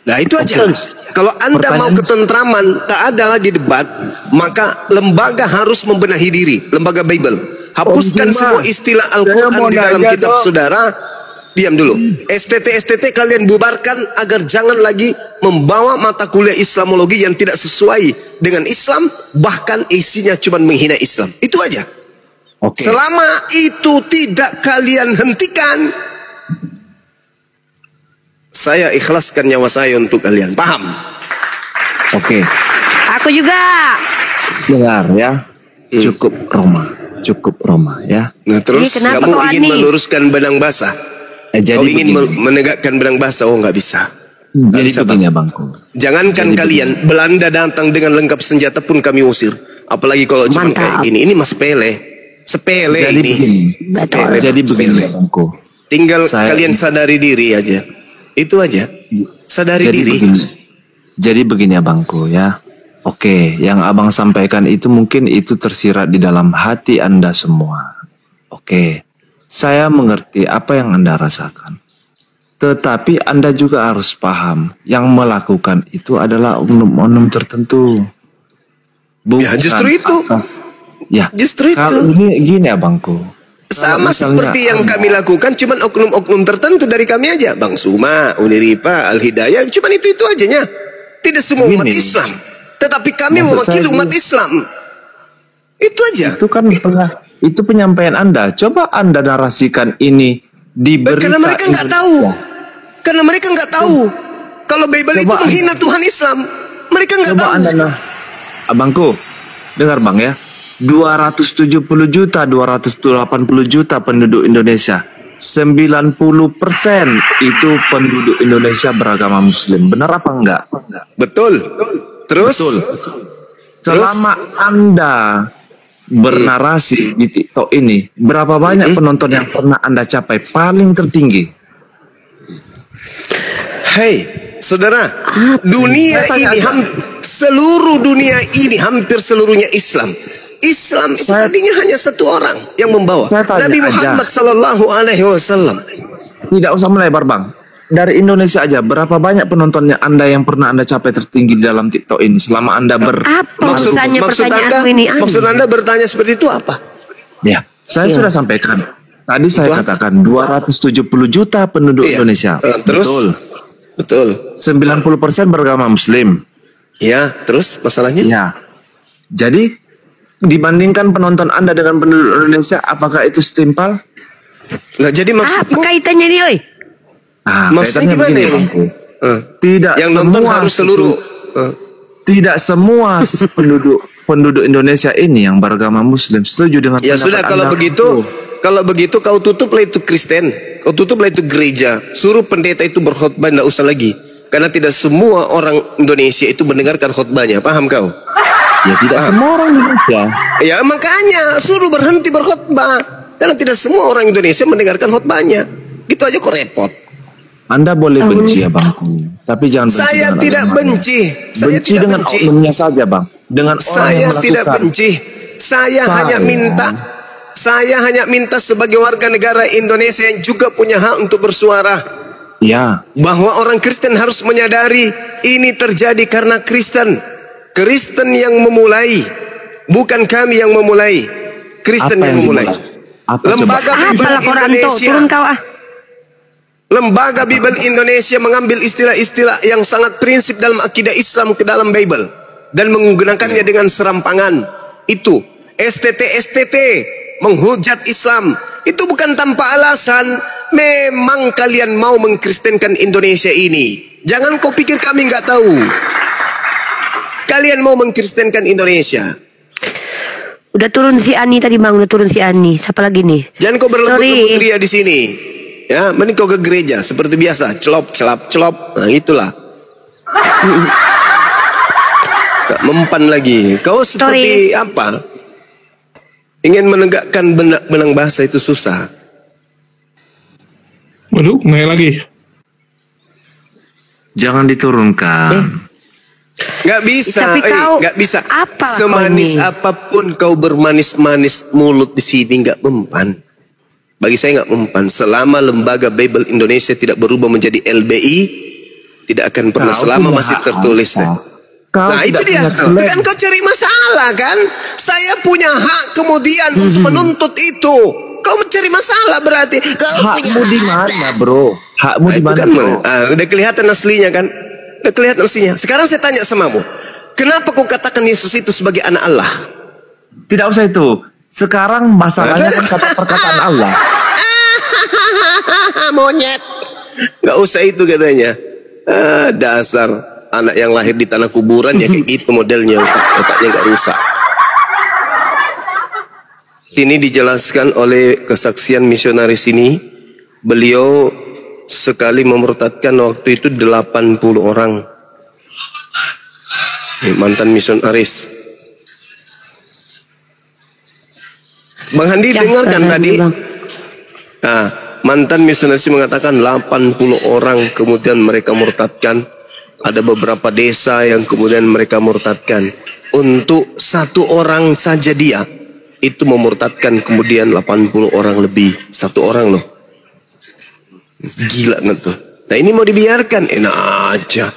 Nah itu aja. Kalau Anda mau ketentraman, tak ada lagi debat, maka lembaga harus membenahi diri. Lembaga Bible. Hapuskan semua istilah Al-Quran di dalam kitab saudara. Diam dulu. STT kalian bubarkan agar jangan lagi membawa mata kuliah Islamologi yang tidak sesuai dengan Islam, bahkan isinya cuma menghina Islam. Itu aja. Selama itu tidak kalian hentikan, saya ikhlaskan nyawa saya untuk kalian. Paham? Aku juga. Dengar ya. Cukup Roma ya. Nah terus kamu ingin meluruskan benang basah? Kau ingin menegakkan benang basah, nggak bisa. Jadi begini abangku. Jangankan kalian, Belanda datang dengan lengkap senjata pun kami usir. Apalagi kalau cuma kayak gini. Ini mas sepele ini. Jadi begini abangku. Tinggal kalian sadari diri aja. Itu aja. Sadari diri. Jadi begini abangku ya. Yang abang sampaikan itu mungkin itu tersirat di dalam hati Anda semua. Saya mengerti apa yang Anda rasakan. Tetapi Anda juga harus paham, yang melakukan itu adalah oknum-oknum tertentu. Ya justru itu. Justru itu. Kalau ini gini abangku. Sama seperti yang kami lakukan, cuman oknum-oknum tertentu dari kami aja. Bang Suma, Uniripa, Al-Hidayah, cuman itu aja. Tidak semua umat Islam. Tetapi kami mewakili umat Islam. Itu aja. Itu kan itu penyampaian Anda. Coba Anda narasikan ini di berita. Karena mereka nggak tahu. Kalau Bible itu menghina Tuhan Islam. Mereka nggak tahu. Abangku, dengar bang ya. 270 juta, 280 juta penduduk Indonesia. 90% itu penduduk Indonesia beragama Muslim. Benar apa enggak? Betul. Terus? Selama Anda bernarasi di TikTok ini, berapa banyak penonton yang pernah Anda capai paling tertinggi? Hei, saudara, dunia ini Seluruh dunia ini hampir seluruhnya Islam. Islam itu tadinya hanya satu orang yang membawa, Nabi Muhammad Sallallahu Alaihi Wasallam. Tidak usah melebar, Bang. Dari Indonesia aja, berapa banyak penontonnya Anda yang pernah Anda capai tertinggi di dalam TikTok ini selama Anda maksud Anda bertanya seperti itu apa? Ya, saya sudah sampaikan. Tadi saya katakan 270 juta penduduk Indonesia. Terus? Betul. 90% beragama Muslim. Ya, terus masalahnya? Ya. Jadi dibandingkan penonton Anda dengan penduduk Indonesia, apakah itu setimpal? Nah, jadi maksudmu? Apa kaitannya nih, oi? Maksudnya gimana ini? Tidak yang nonton harus seluruh. Tidak semua penduduk Indonesia ini yang beragama Muslim setuju dengan ya sudah, kalau begitu kau tutuplah itu Kristen, kau tutuplah itu gereja, suruh pendeta itu berkhotbah, tidak usah lagi. Karena tidak semua orang Indonesia itu mendengarkan khotbahnya, paham kau? Ya tidak semua orang Indonesia. Ya makanya suruh berhenti berkhotbah, karena tidak semua orang Indonesia mendengarkan khotbahnya. Gitu aja kok repot. Anda boleh benci ya Bang, tapi jangan benci. Saya tidak benci. Benci dengan oknumnya saja Bang. Dengan orang saya tidak benci. Saya hanya minta sebagai warga negara Indonesia yang juga punya hak untuk bersuara. Ya. Bahwa orang Kristen harus menyadari ini terjadi karena Kristen yang memulai, bukan kami yang memulai. Kristen yang memulai. Lembaga Bible Indonesia. Lembaga Bible Indonesia mengambil istilah-istilah yang sangat prinsip dalam akidah Islam ke dalam Bible dan menggunakannya dengan serampangan. Itu STT menghujat Islam. Itu bukan tanpa alasan. Memang kalian mau mengkristenkan Indonesia ini. Jangan kau pikir kami nggak tahu. Kalian mau mengkristenkan Indonesia. Udah turun si Ani tadi Bang, udah turun si Ani. Siapa lagi nih? Jangan kau berlembut-lembut ria di sini. Ya, mending kau ke gereja seperti biasa, celop. Nah, itulah. Gak mempan lagi. Kau seperti apa? Ingin menegakkan benang bahasa itu susah. Waduh, naik lagi. Jangan diturunkan. Gak bisa, gak bisa. Apa semanis apapun kau bermanis-manis mulut di sini gak mempan. Bagi saya gak mempan. Selama lembaga Bible Indonesia tidak berubah menjadi LBI, tidak akan pernah selama masih tertulis. Nah itu dia. Kan kau cari masalah kan? Saya punya hak kemudian untuk menuntut itu. Kau mencari masalah berarti. Hakmu di mana, bro? Hakmu di mana, bro? Udah kelihatan aslinya kan? Udah kelihatan aslinya. Sekarang saya tanya samamu, kenapa kau katakan Yesus itu sebagai anak Allah? Tidak usah itu. Sekarang masalahnya kan perkataan Allah. Monyet. Gak usah itu katanya. Dasar anak yang lahir di tanah kuburan ya kayak gitu modelnya, otaknya gak rusak. Ini dijelaskan oleh kesaksian misionaris ini. Beliau sekali memurtadkan waktu itu 80 orang. Mantan misionaris. Bang Handi dengarkan tadi. Nah, mantan misionaris mengatakan 80 orang kemudian mereka murtadkan. Ada beberapa desa yang kemudian mereka murtadkan. Untuk satu orang saja dia itu memurtadkan kemudian 80 orang lebih. Satu orang loh. Gila kan tuh. Nah ini mau dibiarkan? Enak aja.